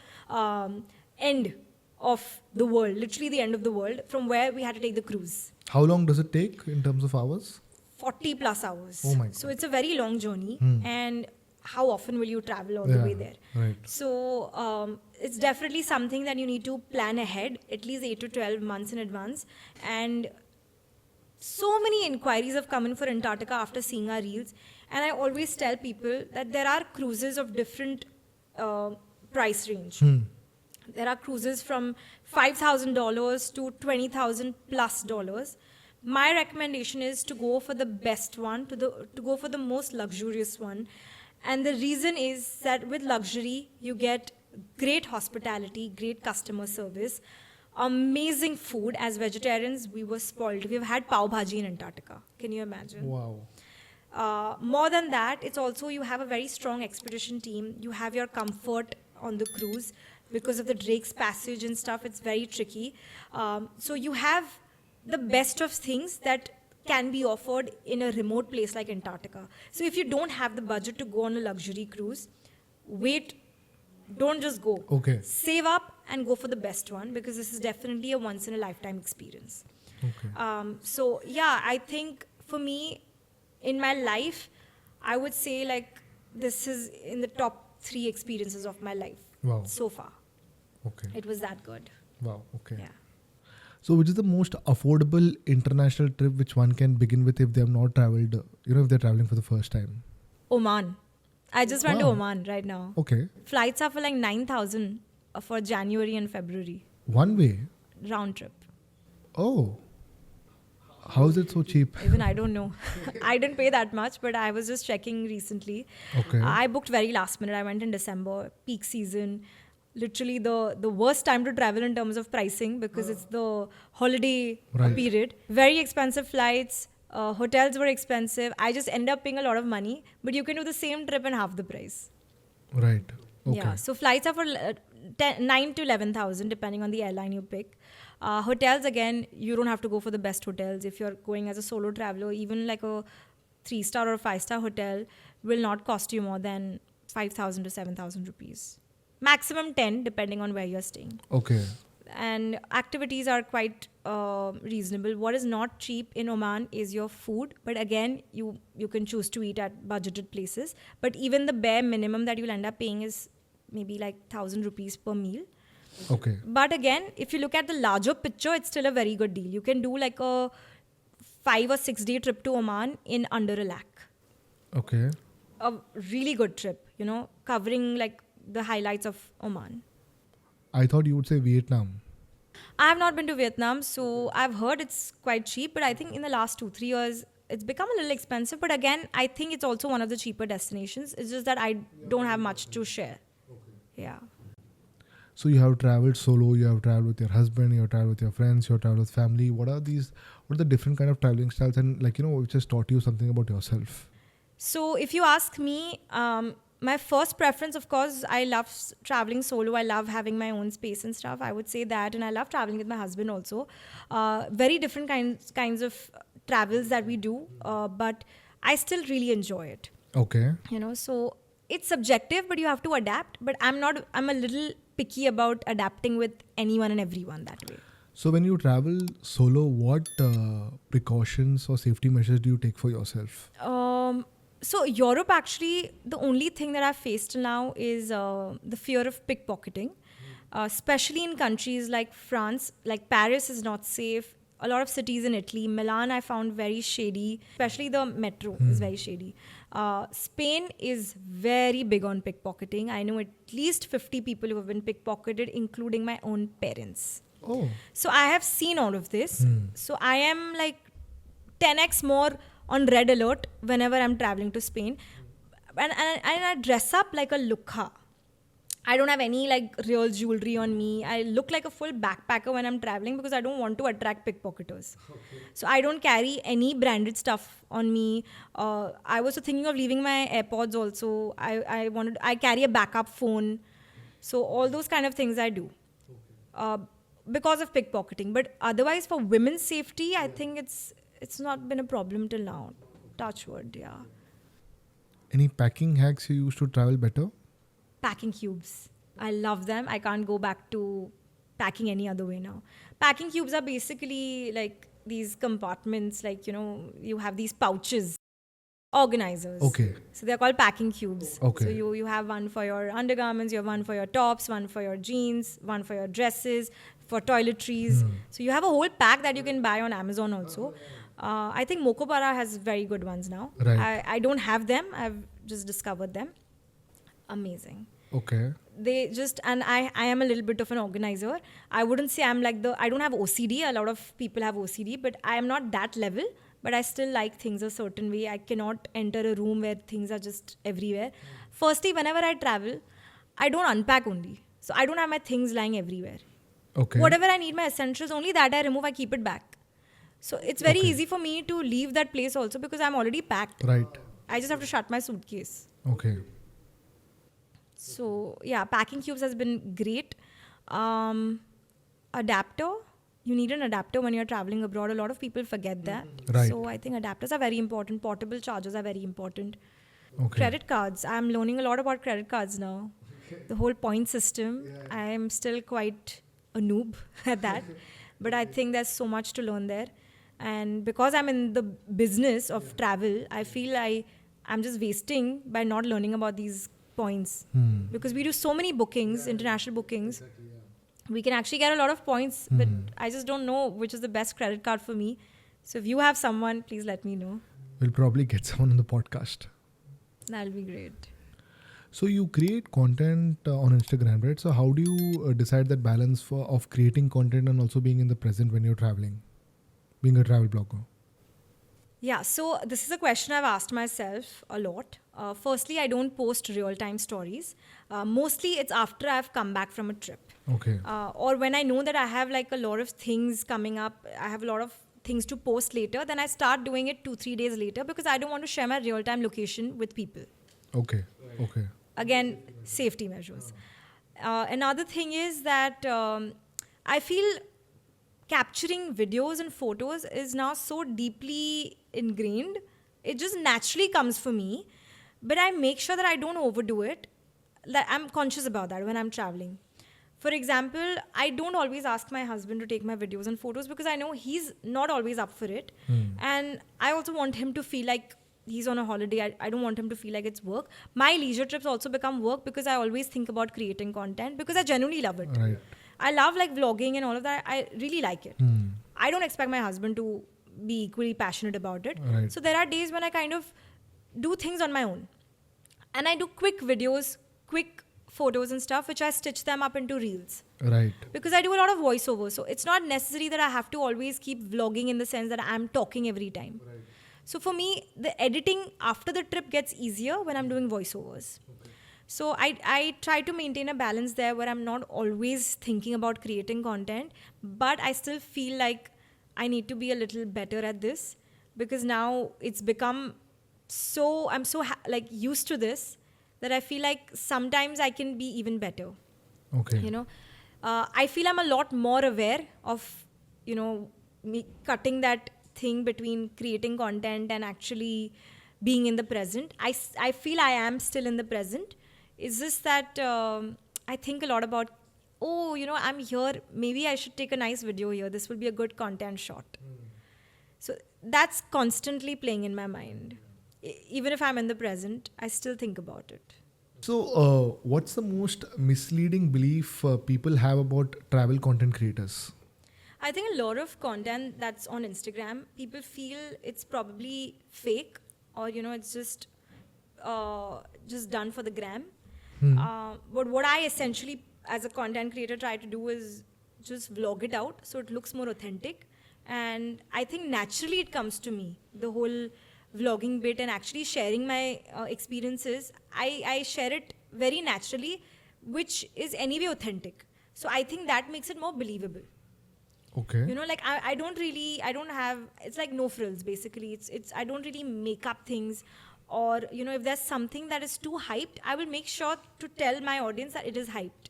end of the world, literally the end of the world, from where we had to take the cruise.
How long does it take in terms of hours?
40 plus hours.
Oh my God.
So it's a very long journey. And how often will you travel all the way there?
Right.
So it's definitely something that you need to plan ahead, at least 8 to 12 months in advance. And so many inquiries have come in for Antarctica after seeing our reels. And I always tell people that there are cruises of different price range. There are cruises from $5,000 to $20,000 plus dollars. My recommendation is to go for the best one, to go for the most luxurious one. And the reason is that with luxury, you get great hospitality, great customer service, amazing food. As vegetarians, we were spoiled. We've had pav bhaji in Antarctica. Can you imagine?
Wow.
More than that, it's also you have a very strong expedition team. You have your comfort on the cruise because of the Drake's Passage and stuff. It's very tricky. So you have the best of things that can be offered in a remote place like Antarctica. So if you don't have the budget to go on a luxury cruise, wait. Don't just go.
Okay.
Save up and go for the best one, because this is definitely a once in a lifetime experience.
Okay.
So yeah, I think for me, in my life, I would say like this is in the top 3 experiences of my life.
Wow.
So far.
Okay.
It was that good.
Wow. Okay.
Yeah.
So, which is the most affordable international trip which one can begin with if they have not traveled? If they're traveling for the first time.
Oman. I just went to
Wow.
Oman right now.
Okay.
Flights are for like 9,000 for January and February.
One way.
Round trip.
Oh. How is it so cheap?
Even I don't know. I didn't pay that much, but I was just checking recently.
Okay.
I booked very last minute. I went in December, peak season. Literally the worst time to travel in terms of pricing, because it's the holiday
Right.
period. Very expensive flights. Hotels were expensive. I just end up paying a lot of money, but you can do the same trip in half the price.
Right. Okay.
Yeah, so flights are for 9 to 11,000 depending on the airline you pick. Hotels, again, you don't have to go for the best hotels. If you're going as a solo traveler, even like a 3-star or 5-star hotel will not cost you more than 5,000 to 7,000 rupees. Maximum 10 depending on where you're staying.
Okay.
And activities are quite reasonable. What is not cheap in Oman is your food. But again, you can choose to eat at budgeted places. But even the bare minimum that you'll end up paying is maybe like 1,000 rupees per meal.
Okay.
But again, if you look at the larger picture, it's still a very good deal. You can do like a 5 or 6 day trip to Oman in under a lakh.
Okay.
A really good trip, covering like the highlights of Oman.
I thought you would say Vietnam.
I have not been to Vietnam, so I've heard it's quite cheap, but I think in the last 2-3 years, it's become a little expensive. But again, I think it's also one of the cheaper destinations. It's just that I don't have much to share. Yeah.
So you have traveled solo, you have traveled with your husband, you have traveled with your friends, you have traveled with family. What are the different kind of traveling styles, and which has taught you something about yourself?
So if you ask me, my first preference, of course, I love traveling solo. I love having my own space and stuff. I would say that. And I love traveling with my husband also. Very different kinds of travels that we do. But I still really enjoy it.
Okay.
So it's subjective, but you have to adapt. But I'm a little picky about adapting with anyone and everyone that way.
So when you travel solo, what precautions or safety measures do you take for yourself?
So Europe, actually, the only thing that I've faced till now is the fear of pickpocketing, especially in countries like France. Like Paris is not safe. A lot of cities in Italy. Milan I found very shady, especially the metro is very shady. Spain is very big on pickpocketing. I know at least 50 people who have been pickpocketed, including my own parents.
Oh.
So I have seen all of this. So I am like 10x more on red alert whenever I'm traveling to Spain. And I dress up like a lukha. I don't have any like real jewelry on me. I look like a full backpacker when I'm traveling because I don't want to attract pickpocketers. Okay. So I don't carry any branded stuff on me. I was thinking of leaving my AirPods also. I carry a backup phone. So all those kind of things I do. Because of pickpocketing. But otherwise for women's safety, I think it's not been a problem till now. Touch wood, yeah.
Any packing hacks you use to travel better?
Packing cubes. I love them. I can't go back to packing any other way now. Packing cubes are basically like these compartments, like, you have these pouches. organizers.
Okay.
So they're called packing cubes.
Okay.
So you have one for your undergarments, you have one for your tops, one for your jeans, one for your dresses, for toiletries. So you have a whole pack that you can buy on Amazon also. I think Mokobara has very good ones now.
Right.
I don't have them. I've just discovered them. Amazing.
Okay.
They just, and I am a little bit of an organizer. I wouldn't say I'm like I don't have OCD. A lot of people have OCD, but I am not that level. But I still like things a certain way. I cannot enter a room where things are just everywhere. Firstly, whenever I travel, I don't unpack only. So I don't have my things lying everywhere.
Okay.
Whatever I need, my essentials, only that I remove, I keep it back. So it's very
Okay.
easy for me to leave that place also because I'm already packed.
Right.
I just have to shut my suitcase.
Okay.
So yeah, packing cubes has been great. Adapter. You need an adapter when you're traveling abroad. A lot of people forget that.
Right.
So I think adapters are very important. Portable chargers are very important.
Okay.
Credit cards. I'm learning a lot about credit cards now. The whole point system. I am still quite a noob at that. But I think there's so much to learn there. And because I'm in the business of travel, I feel I'm just wasting by not learning about these points. Because we do so many bookings, international bookings. We can actually get a lot of points, but I just don't know which is the best credit card for me. So if you have someone, please let me know.
We'll probably get someone on the podcast.
That'll be great.
So you create content on Instagram, right? So how do you decide that balance of creating content and also being in the present when you're traveling, being a travel blogger?
Yeah, so this is a question I've asked myself a lot. Firstly, I don't post real-time stories. Mostly it's after I've come back from a trip.
Okay.
Or when I know that I have like a lot of things coming up, I have a lot of things to post later, then I start doing it 2-3 days later because I don't want to share my real-time location with people.
Okay. Okay.
Again, safety measures. Another thing is that I feel capturing videos and photos is now so deeply ingrained. It just naturally comes for me, but I make sure that I don't overdo it. That I'm conscious about that when I'm traveling. For example, I don't always ask my husband to take my videos and photos because I know he's not always up for it. And I also want him to feel like he's on a holiday. I don't want him to feel like it's work. My leisure trips also become work because I always think about creating content because I genuinely love it.
Right.
I love like vlogging and all of that. I really like it. I don't expect my husband to be equally passionate about it.
Right.
So there are days when I kind of do things on my own. And I do quick videos, quick photos and stuff, which I stitch them up into reels.
Right.
Because I do a lot of voiceover. So it's not necessary that I have to always keep vlogging in the sense that I'm talking every time. Right. So for me, the editing after the trip gets easier when I'm doing voiceovers. Okay. So I try to maintain a balance there where I'm not always thinking about creating content, but I still feel like I need to be a little better at this because now it's become so, I'm so like used to this that I feel like sometimes I can be even better.
Okay.
You know, I feel I'm a lot more aware of, you know, me cutting that thing between creating content and actually being in the present. I feel I am still in the present. It's just that I think a lot about, oh, you know, I'm here. Maybe I should take a nice video here. This will be a good content shot. So that's constantly playing in my mind. Even if I'm in the present, I still think about it.
So what's the most misleading belief people have about travel content creators?
I think a lot of content that's on Instagram, people feel it's probably fake or, you know, it's just done for the gram. But what I essentially, as a content creator, try to do is just vlog it out so it looks more authentic. And I think naturally it comes to me, the whole vlogging bit and actually sharing my experiences. I share it very naturally, which is anyway authentic. So I think that makes it more believable.
Okay.
You know, like I don't have, it's like no frills basically. I don't really make up things. Or, you know, if there's something that is too hyped, I will make sure to tell my audience that it is hyped.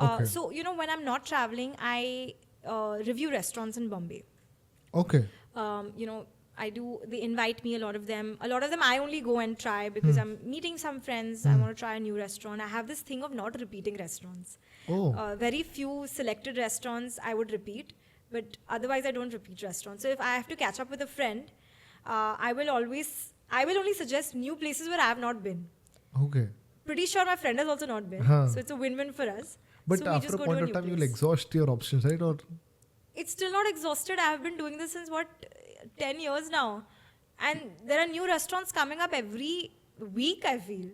Okay.
So, you know, when I'm not traveling, I review restaurants in Bombay.
Okay.
You know, they invite me, a lot of them. A lot of them I only go and try because I'm meeting some friends. I want to try a new restaurant. I have this thing of not repeating restaurants.
Oh.
Very few selected restaurants I would repeat, but otherwise I don't repeat restaurants. So if I have to catch up with a friend, I will always I will only suggest new places where I have not been.
Okay.
Pretty sure my friend has also not been.
Huh.
So it's a win-win for us.
But
so we
after
just
a
go
point
to a
of
new
time,
place.
you'll exhaust your options, right? Or
It's still not exhausted. I have been doing this since 10 years now. And there are new restaurants coming up every week, I feel.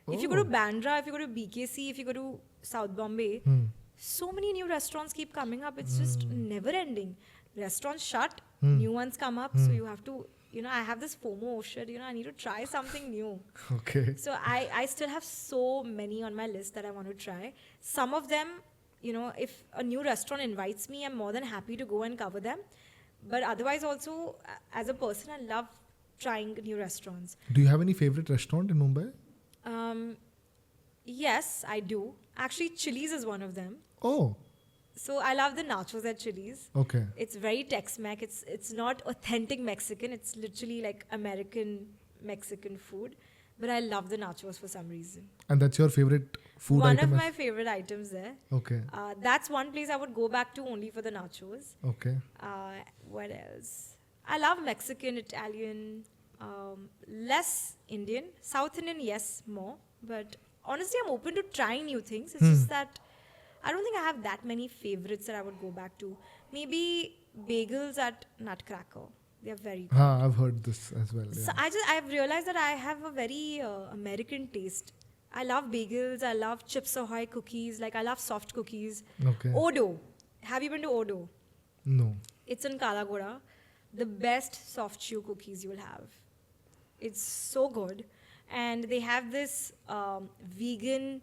If you go to
Oh.
Bandra, if you go to BKC, if you go to South Bombay, so many new restaurants keep coming up. It's just never ending. Restaurants shut, new ones come up. So you have to, I have this FOMO shit, I need to try something new.
okay.
So I still have so many on my list that I want to try. Some of them, if a new restaurant invites me, I'm more than happy to go and cover them. But otherwise also, as a person, I love trying new restaurants.
Do you have any favorite restaurant in Mumbai?
Yes, I do. Actually, Chili's is one of them.
Oh,
So I love the nachos at Chili's.
okay.
It's very Tex-Mex. It's not authentic Mexican. It's literally like American Mexican food. But I love the nachos for some reason.
And that's your favorite food
One
item?
of my favorite items there.
Okay.
That's one place I would go back to only for the nachos.
Okay.
What else? I love Mexican, Italian, less Indian. South Indian, yes, more. But honestly, I'm open to trying new things. It's just that I don't think I have that many favorites that I would go back to. Maybe bagels at Nutcracker. They're very good.
I've heard this as well.
So
Yeah.
I've realized that I have a very American taste. I love bagels. I love Chips Ahoy cookies. Like I love soft cookies.
Okay.
Odo. Have you been to Odo?
No.
It's in Kalagoda. The best soft chew cookies you'll have. It's so good. And they have this vegan,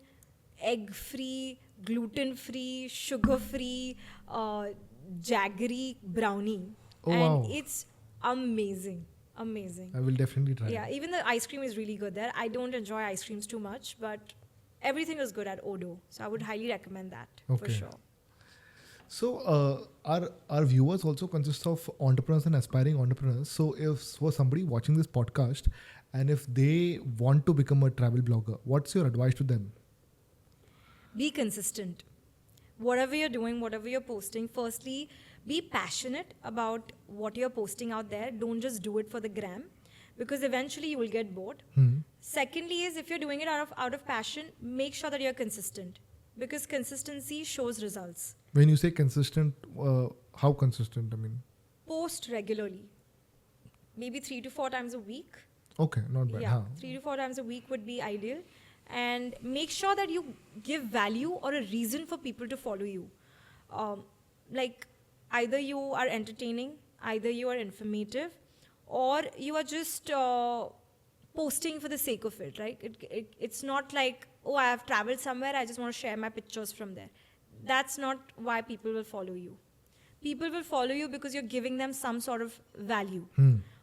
egg-free, gluten-free, sugar-free, jaggery brownie.
Oh,
and
wow.
it's amazing. Amazing.
I will definitely try.
Yeah, even the ice cream is really good there. I don't enjoy ice creams too much, but everything is good at Odo. So I would highly recommend that for
Okay.
sure.
So our viewers also consist of entrepreneurs and aspiring entrepreneurs. So if for somebody watching this podcast and if they want to become a travel blogger, what's your advice to them?
Be consistent. Whatever you're doing, whatever you're posting, firstly, be passionate about what you're posting out there. Don't just do it for the gram, because eventually you will get bored. Secondly is, if you're doing it out of passion, make sure that you're consistent, because consistency shows results.
When you say consistent, how consistent? I mean,
Post regularly. Maybe 3 to 4 times a week.
okay, not bad.
Yeah, 3 to 4 times a week would be ideal. And make sure that you give value or a reason for people to follow you. Like either you are entertaining, either you are informative, or you are just posting for the sake of it, right? It's not like, oh, I have traveled somewhere, I just want to share my pictures from there. That's not why people will follow you. People will follow you because you're giving them some sort of value,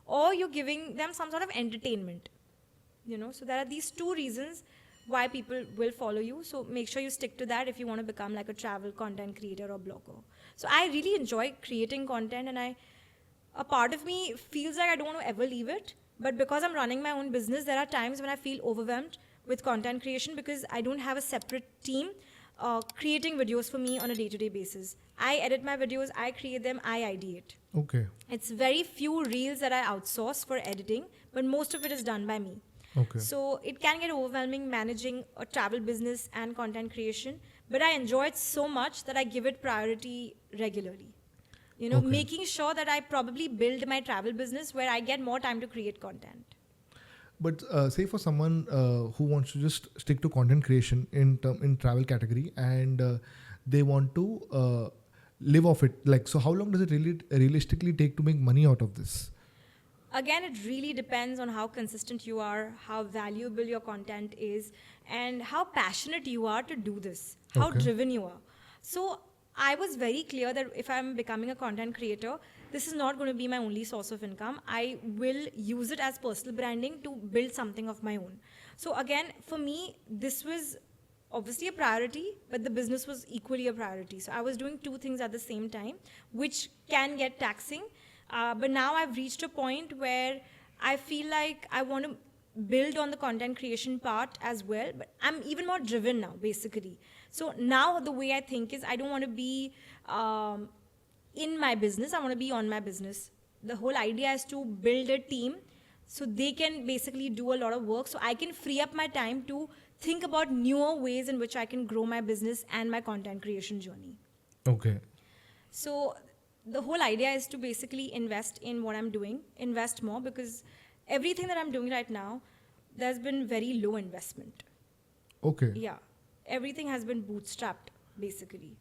or you're giving them some sort of entertainment. So there are these two reasons why people will follow you. So make sure you stick to that if you want to become like a travel content creator or blogger. So I really enjoy creating content, and a part of me feels like I don't want to ever leave it. But because I'm running my own business, there are times when I feel overwhelmed with content creation because I don't have a separate team creating videos for me on a day-to-day basis. I edit my videos, I create them, I ideate.
Okay.
It's very few reels that I outsource for editing, but most of it is done by me.
Okay.
So it can get overwhelming managing a travel business and content creation, but I enjoy it so much that I give it priority regularly.
Okay.
Making sure that I probably build my travel business where I get more time to create content.
But say for someone who wants to just stick to content creation in travel category and they want to live off it, like, so how long does it really realistically take to make money out of this?
Again, it really depends on how consistent you are, how valuable your content is, and how passionate you are to do this, how
Okay.
driven you are. So I was very clear that if I'm becoming a content creator, this is not going to be my only source of income. I will use it as personal branding to build something of my own. So again, for me, this was obviously a priority, but the business was equally a priority. So I was doing two things at the same time, which can get taxing. But now I've reached a point where I feel like I want to build on the content creation part as well, but I'm even more driven now, basically. So now the way I think is I don't want to be in my business, I want to be on my business. The whole idea is to build a team So they can basically do a lot of work. So I can free up my time to think about newer ways in which I can grow my business and my content creation journey.
Okay.
So the whole idea is to basically invest in what I'm doing, invest more, because everything that I'm doing right now, there's been very low investment.
Okay.
Yeah. Everything has been bootstrapped, basically.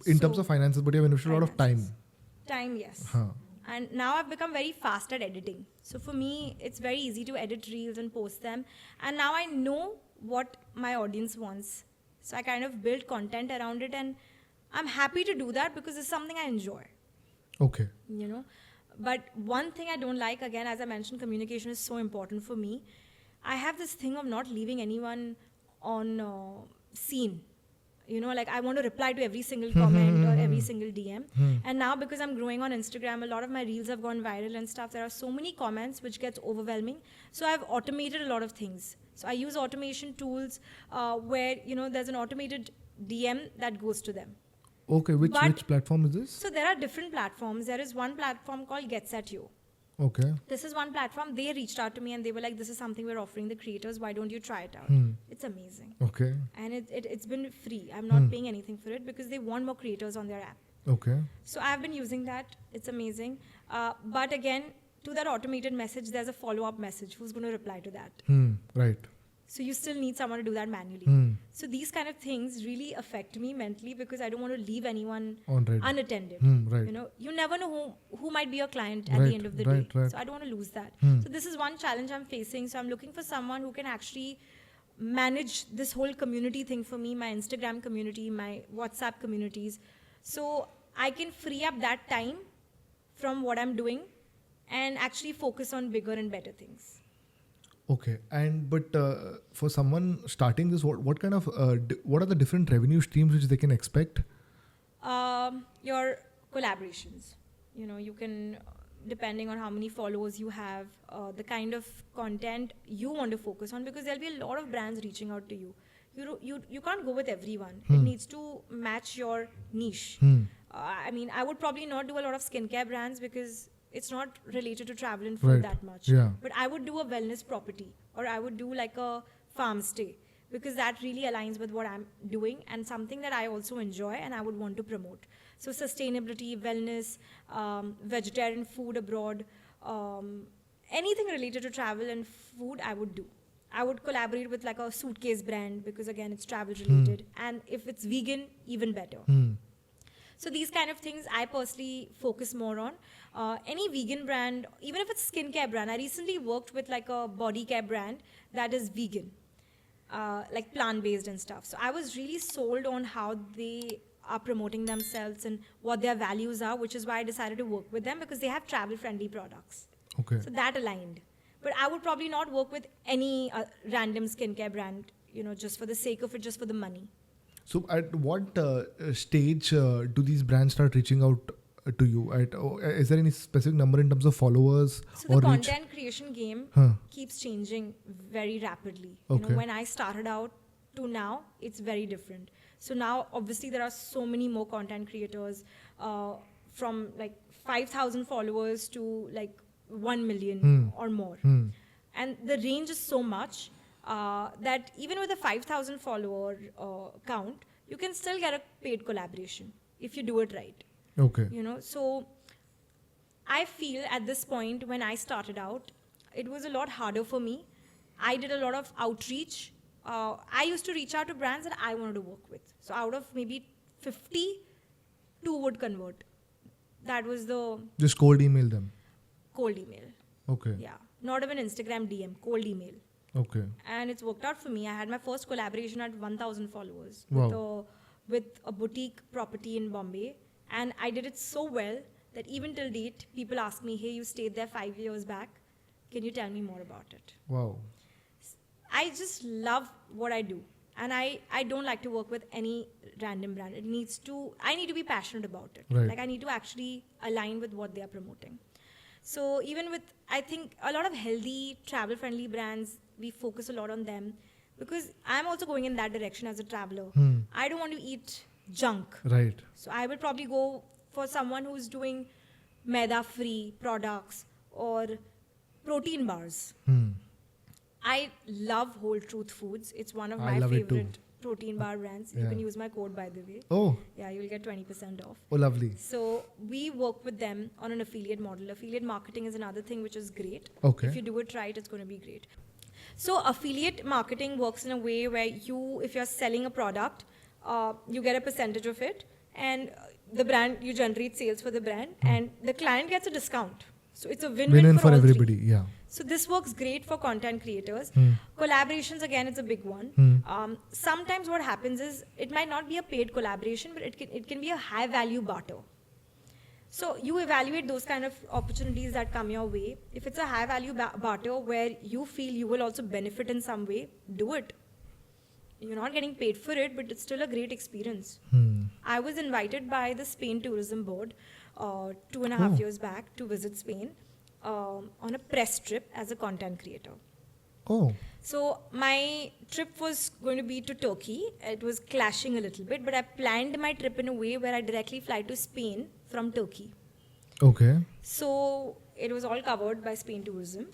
In terms
So,
of finances, but you have invested a lot of time.
finances. Time, yes.
Huh.
And now I've become very fast at editing. So for me, it's very easy to edit reels and post them. And now I know what my audience wants. So I kind of build content around it, and I'm happy to do that because it's something I enjoy,
Okay.
you know. But one thing I don't like, again, as I mentioned, communication is so important for me. I have this thing of not leaving anyone on scene. You know, like I want to reply to every single comment or every single DM. And now because I'm growing on Instagram, a lot of my reels have gone viral and stuff. There are so many comments which gets overwhelming. So I've automated a lot of things. So I use automation tools where, you know, there's an automated DM that goes to them.
Okay. Which platform is this?
So there are different platforms. There is one platform called Gets@You.
Okay.
This is one platform. They reached out to me and they were like, this is something we're offering the creators. Why don't you try it out? It's amazing.
Okay.
And it's been free. I'm not paying anything for it because they want more creators on their app.
Okay.
So I've been using that. It's amazing. But again, to that automated message, there's a follow-up message. Who's going to reply to that?
Right.
So you still need someone to do that manually. So these kind of things really affect me mentally because I don't want to leave anyone unattended.
Right.
You know, you never know who might be your client at
Right,
the end of the
right,
day.
right.
So I don't want to lose that. So this is one challenge I'm facing. So I'm looking for someone who can actually manage this whole community thing for me, my Instagram community, my WhatsApp communities. So I can free up that time from what I'm doing and actually focus on bigger and better things.
Okay. And but for someone starting this, what kind of what are the different revenue streams which they can expect?
Your collaborations. You know, you can, depending on how many followers you have, the kind of content you want to focus on, because there'll be a lot of brands reaching out to you. You can't go with everyone. It needs to match your niche. I mean, I would probably not do a lot of skincare brands because it's not related to travel and food
Right.
that much.
Yeah.
But I would do a wellness property, or I would do like a farm stay, because that really aligns with what I'm doing and something that I also enjoy and I would want to promote. So sustainability, wellness, vegetarian food abroad, anything related to travel and food I would do. I would collaborate with like a suitcase brand because again it's travel related, and if it's vegan, even better. So these kind of things I personally focus more on. Any vegan brand, even if it's skincare brand, I recently worked with like a body care brand that is vegan, like plant-based and stuff. So I was really sold on how they are promoting themselves and what their values are, which is why I decided to work with them, because they have travel-friendly products.
Okay.
So that aligned. But I would probably not work with any random skincare brand, you know, just for the sake of it, just for the money.
So at what stage do these brands start reaching out to you? Is there any specific number in terms of followers
So
or
the
reach?
content creation game keeps changing very rapidly.
Okay.
You know, when I started out to now, it's very different. So now, obviously, there are so many more content creators, from like 5,000 followers to like 1 million or more. And the range is so much that even with a 5,000 follower count, you can still get a paid collaboration if you do it right.
Okay.
You know, so I feel at this point when I started out, it was a lot harder for me. I did a lot of outreach. I used to reach out to brands that I wanted to work with. So out of maybe 50, 2 would convert. That was the
Just cold email them.
cold email.
Okay.
Yeah. Not even Instagram DM, cold email.
Okay.
And it's worked out for me. I had my first collaboration at 1,000 followers
Wow.
with a boutique property in Bombay. And I did it so well that even till date, people ask me, hey, you stayed there 5 years back. Can you tell me more about it?
Wow.
I just love what I do. And I don't like to work with any random brand. I need to be passionate about it.
Right.
Like I need to actually align with what they are promoting. So even with, I think a lot of healthy, travel-friendly brands, we focus a lot on them because I'm also going in that direction as a traveler. I don't want to eat junk.
Right.
So I will probably go for someone who's doing maida-free products or protein bars. I love Whole Truth Foods. It's one of
I
my
love it too.
favorite protein bar brands. You
Yeah.
can use my code, by the way.
Oh,
Yeah, you'll get 20% off.
oh, lovely.
So we work with them on an affiliate model. Affiliate marketing is another thing which is great.
Okay.
If you do it right, it's going to be great. So affiliate marketing works in a way where if you're selling a product, you get a percentage of it, and the brand, you generate sales for the brand, and the client gets a discount. So it's a win-win
Win-win
for
for
all
everybody.
three.
Yeah.
So this works great for content creators. Collaborations, again, it's a big one. Sometimes what happens is it might not be a paid collaboration, but it can be a high value barter. So you evaluate those kind of opportunities that come your way. If it's a high value barter where you feel you will also benefit in some way, do it. You're not getting paid for it, but it's still a great experience. I was invited by the Spain Tourism Board 2.5 years back to visit Spain on a press trip as a content creator.
Oh,
So my trip was going to be to Turkey. It was clashing a little bit, but I planned my trip in a way where I directly fly to Spain from Turkey.
okay.
So it was all covered by Spain Tourism.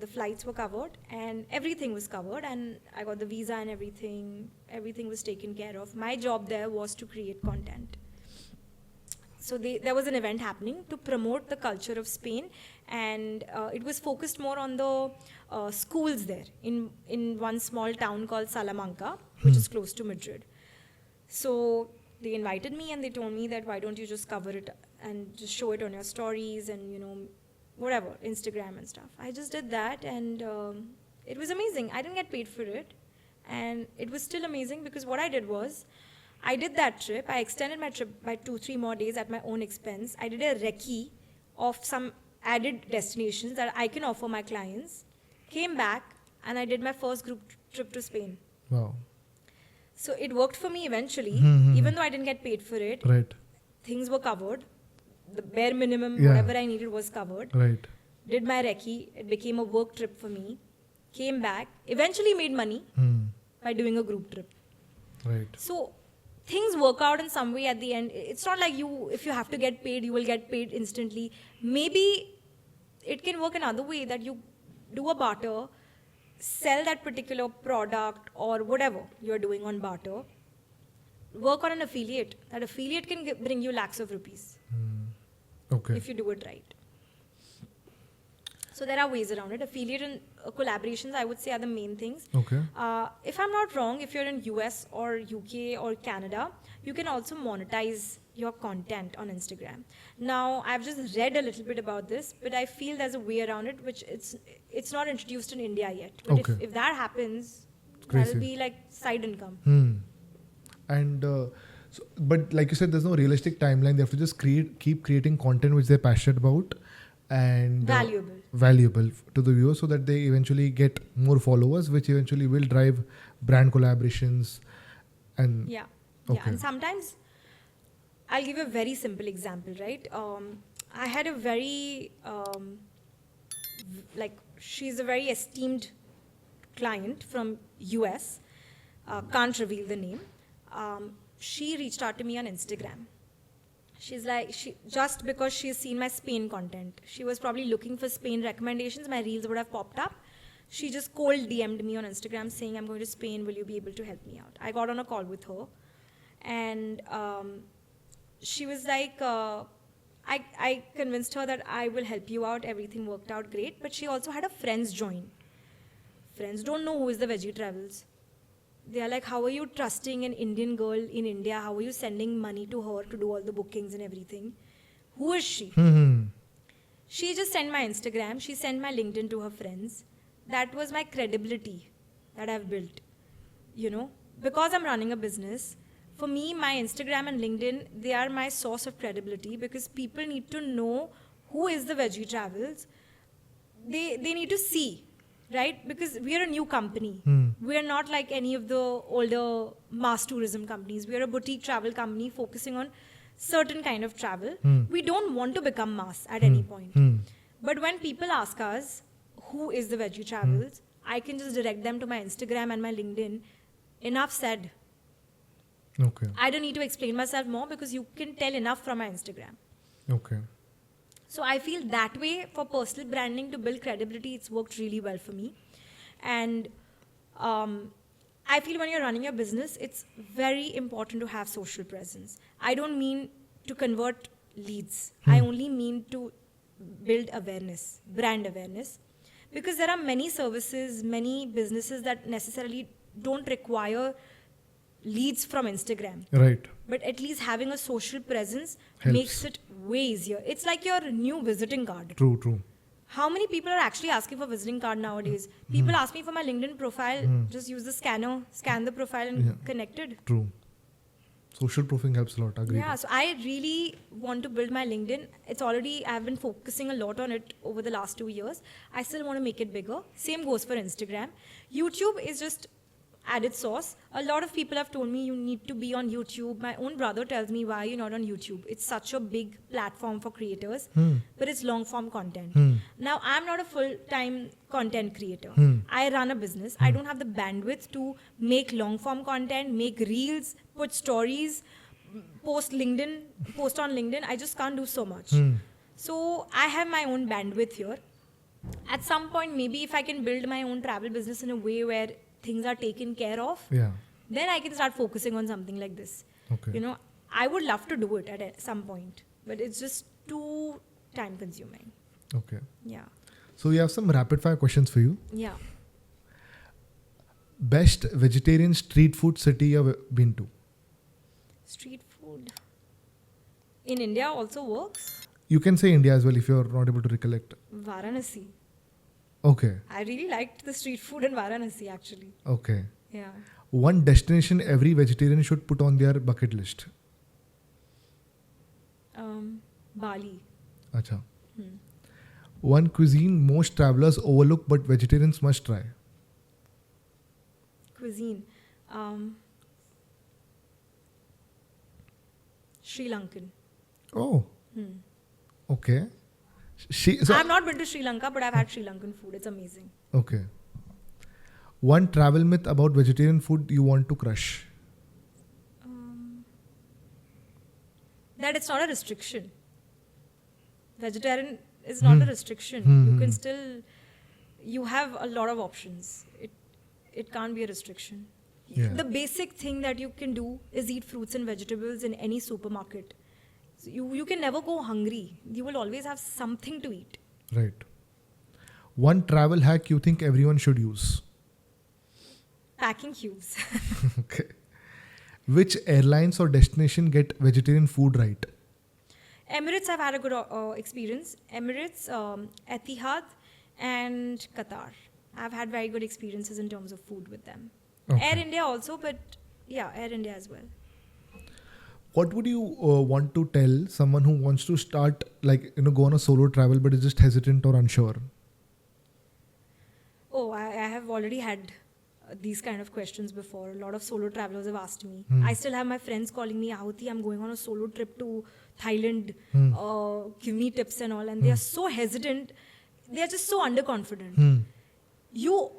The flights were covered and everything was covered, and I got the visa and everything. Everything was taken care of. My job there was to create content. So there was an event happening to promote the culture of Spain, and it was focused more on the schools there in one small town called Salamanca, which is close to Madrid. So they invited me and they told me that why don't you just cover it and just show it on your stories and whatever, Instagram and stuff. I just did that, and it was amazing. I didn't get paid for it, and it was still amazing because what I did was, I did that trip. I extended my trip by 2-3 more days at my own expense. I did a recce of some added destinations that I can offer my clients. Came back and I did my first group trip to Spain.
Wow.
So it worked for me eventually, even though I didn't get paid for it.
Right.
Things were covered. The bare minimum,
Yeah.
whatever I needed was covered.
Right.
Did my recce. It became a work trip for me. Came back. Eventually made money by doing a group trip.
Right.
So things work out in some way at the end. It's not like if you have to get paid, you will get paid instantly. Maybe it can work another way, that you do a barter, sell that particular product or whatever you're doing on barter, work on an affiliate. That affiliate can bring you lakhs of rupees
Okay.
if you do it right. So there are ways around it. Affiliate and collaborations, I would say, are the main things.
Okay.
If I'm not wrong, if you're in US or UK or Canada, you can also monetize your content on Instagram. Now, I've just read a little bit about this, but I feel there's a way around it, which it's not introduced in India yet. But
Okay.
if that happens,
Crazy.
that'll be like side income.
And but like you said, there's no realistic timeline. They have to just keep creating content which they're passionate about and valuable to the viewer, so that they eventually get more followers, which eventually will drive brand collaborations. And
Yeah.
Okay.
And sometimes I'll give a very simple example, right? I had a very she's a very esteemed client from US. Can't reveal the name. She reached out to me on Instagram. She's like, just because she's seen my Spain content, she was probably looking for Spain recommendations. My reels would have popped up. She just cold DM'd me on Instagram saying, I'm going to Spain. Will you be able to help me out? I got on a call with her. And she was like, I convinced her that I will help you out. Everything worked out great. But she also had a friends join. Friends don't know who is the Veggie Travels. They are like, how are you trusting an Indian girl in India? How are you sending money to her to do all the bookings and everything? Who is she? She just sent my Instagram. She sent my LinkedIn to her friends. That was my credibility that I've built. Because I'm running a business, for me, my Instagram and LinkedIn, they are my source of credibility, because people need to know who is the Veggie Travels. They need to see. Right? Because we are a new company. We are not like any of the older mass tourism companies. We are a boutique travel company focusing on certain kind of travel. We don't want to become mass at any point. But when people ask us, who is the Veggie Travels, I can just direct them to my Instagram and my LinkedIn. Enough said.
Okay.
I don't need to explain myself more, because you can tell enough from my Instagram.
Okay.
So I feel that way for personal branding to build credibility, it's worked really well for me. And um, I feel when you're running your business, it's very important to have social presence. I don't mean to convert leads. I only mean to build awareness, brand awareness. Because there are many services, many businesses that necessarily don't require leads from Instagram.
Right.
But at least having a social presence
Helps.
makes it way easier. It's like your new visiting card.
True.
How many people are actually asking for visiting card nowadays? People ask me for my LinkedIn profile, just use the scanner, scan the profile and connected.
True. Social proofing helps a lot. Agreed.
Yeah, so I really want to build my LinkedIn. I've been focusing a lot on it over the last 2 years. I still want to make it bigger. Same goes for Instagram. YouTube is just added sauce. A lot of people have told me you need to be on YouTube. My own brother tells me, why are you not on YouTube? It's such a big platform for creators, but it's long form content. Now, I'm not a full-time content creator. I run a business. I don't have the bandwidth to make long form content, make reels, put stories, post on LinkedIn. I just can't do so much. So I have my own bandwidth here. At some point, maybe if I can build my own travel business in a way where things are taken care of, then I can start focusing on something like this.
Okay.
You know, I would love to do it at some point, but it's just too time consuming.
Okay.
Yeah.
So we have some rapid fire questions for you.
Yeah.
Best vegetarian street food city you've been to?
Street food. In India also works.
You can say India as well if you're not able to recollect.
Varanasi.
Okay.
I really liked the street food in Varanasi actually.
Okay.
Yeah.
One destination every vegetarian should put on their bucket list.
Bali.
Acha. One cuisine most travelers overlook but vegetarians must try.
Cuisine. Sri Lankan.
Oh. Okay.
I've not been to Sri Lanka, but I've had Sri Lankan food. It's amazing.
Okay. One travel myth about vegetarian food you want to crush.
That it's not a restriction. Vegetarian is not a restriction. You can still, you have a lot of options. It can't be a restriction.
Yeah.
The basic thing that you can do is eat fruits and vegetables in any supermarket. So you can never go hungry. You will always have something to eat.
Right. One travel hack you think everyone should use.
Packing cubes.
Okay. Which airlines or destination get vegetarian food right?
Emirates, I've had a good experience. Emirates, Etihad, and Qatar. I've had very good experiences in terms of food with them.
Okay.
Air India also, but yeah, Air India as well.
What would you want to tell someone who wants to start, go on a solo travel but is just hesitant or unsure?
Oh, I have already had these kind of questions before. A lot of solo travelers have asked me. I still have my friends calling me, Aahuti, I'm going on a solo trip to Thailand. Give me tips and all. And they are so hesitant. They are just so underconfident.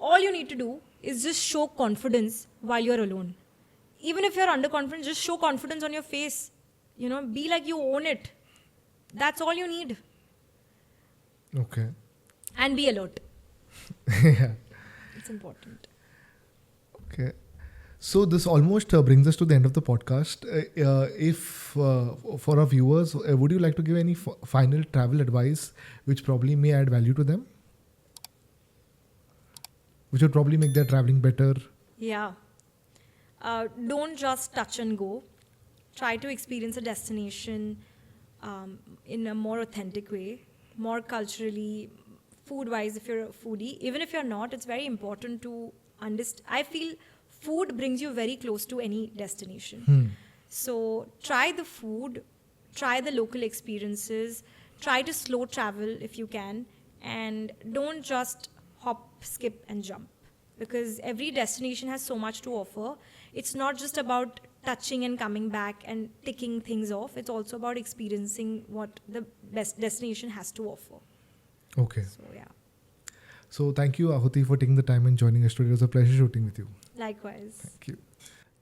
All you need to do is just show confidence while you're alone. Even if you're underconfident, just show confidence on your face. You know, be like you own it. That's all you need.
Okay.
And be alert.
Yeah.
It's important.
Okay. So this almost brings us to the end of the podcast. If for our viewers, would you like to give any final travel advice which probably may add value to them? Which would probably make their traveling better?
Yeah. Don't just touch and go. Try to experience a destination in a more authentic way, more culturally, food-wise if you're a foodie. Even if you're not, it's very important to understand. I feel food brings you very close to any destination. So try the food, try the local experiences, try to slow travel if you can, and don't just hop, skip, and jump. Because every destination has so much to offer. It's not just about touching and coming back and ticking things off. It's also about experiencing what the best destination has to offer.
Okay.
So, yeah.
So thank you, Aahuti, for taking the time and joining us today. It was a pleasure shooting with you.
Likewise.
Thank you.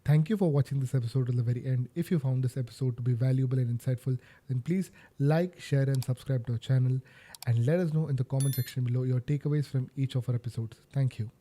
Thank you for watching this episode till the very end. If you found this episode to be valuable and insightful, then please like, share, and subscribe to our channel. And let us know in the comment section below your takeaways from each of our episodes. Thank you.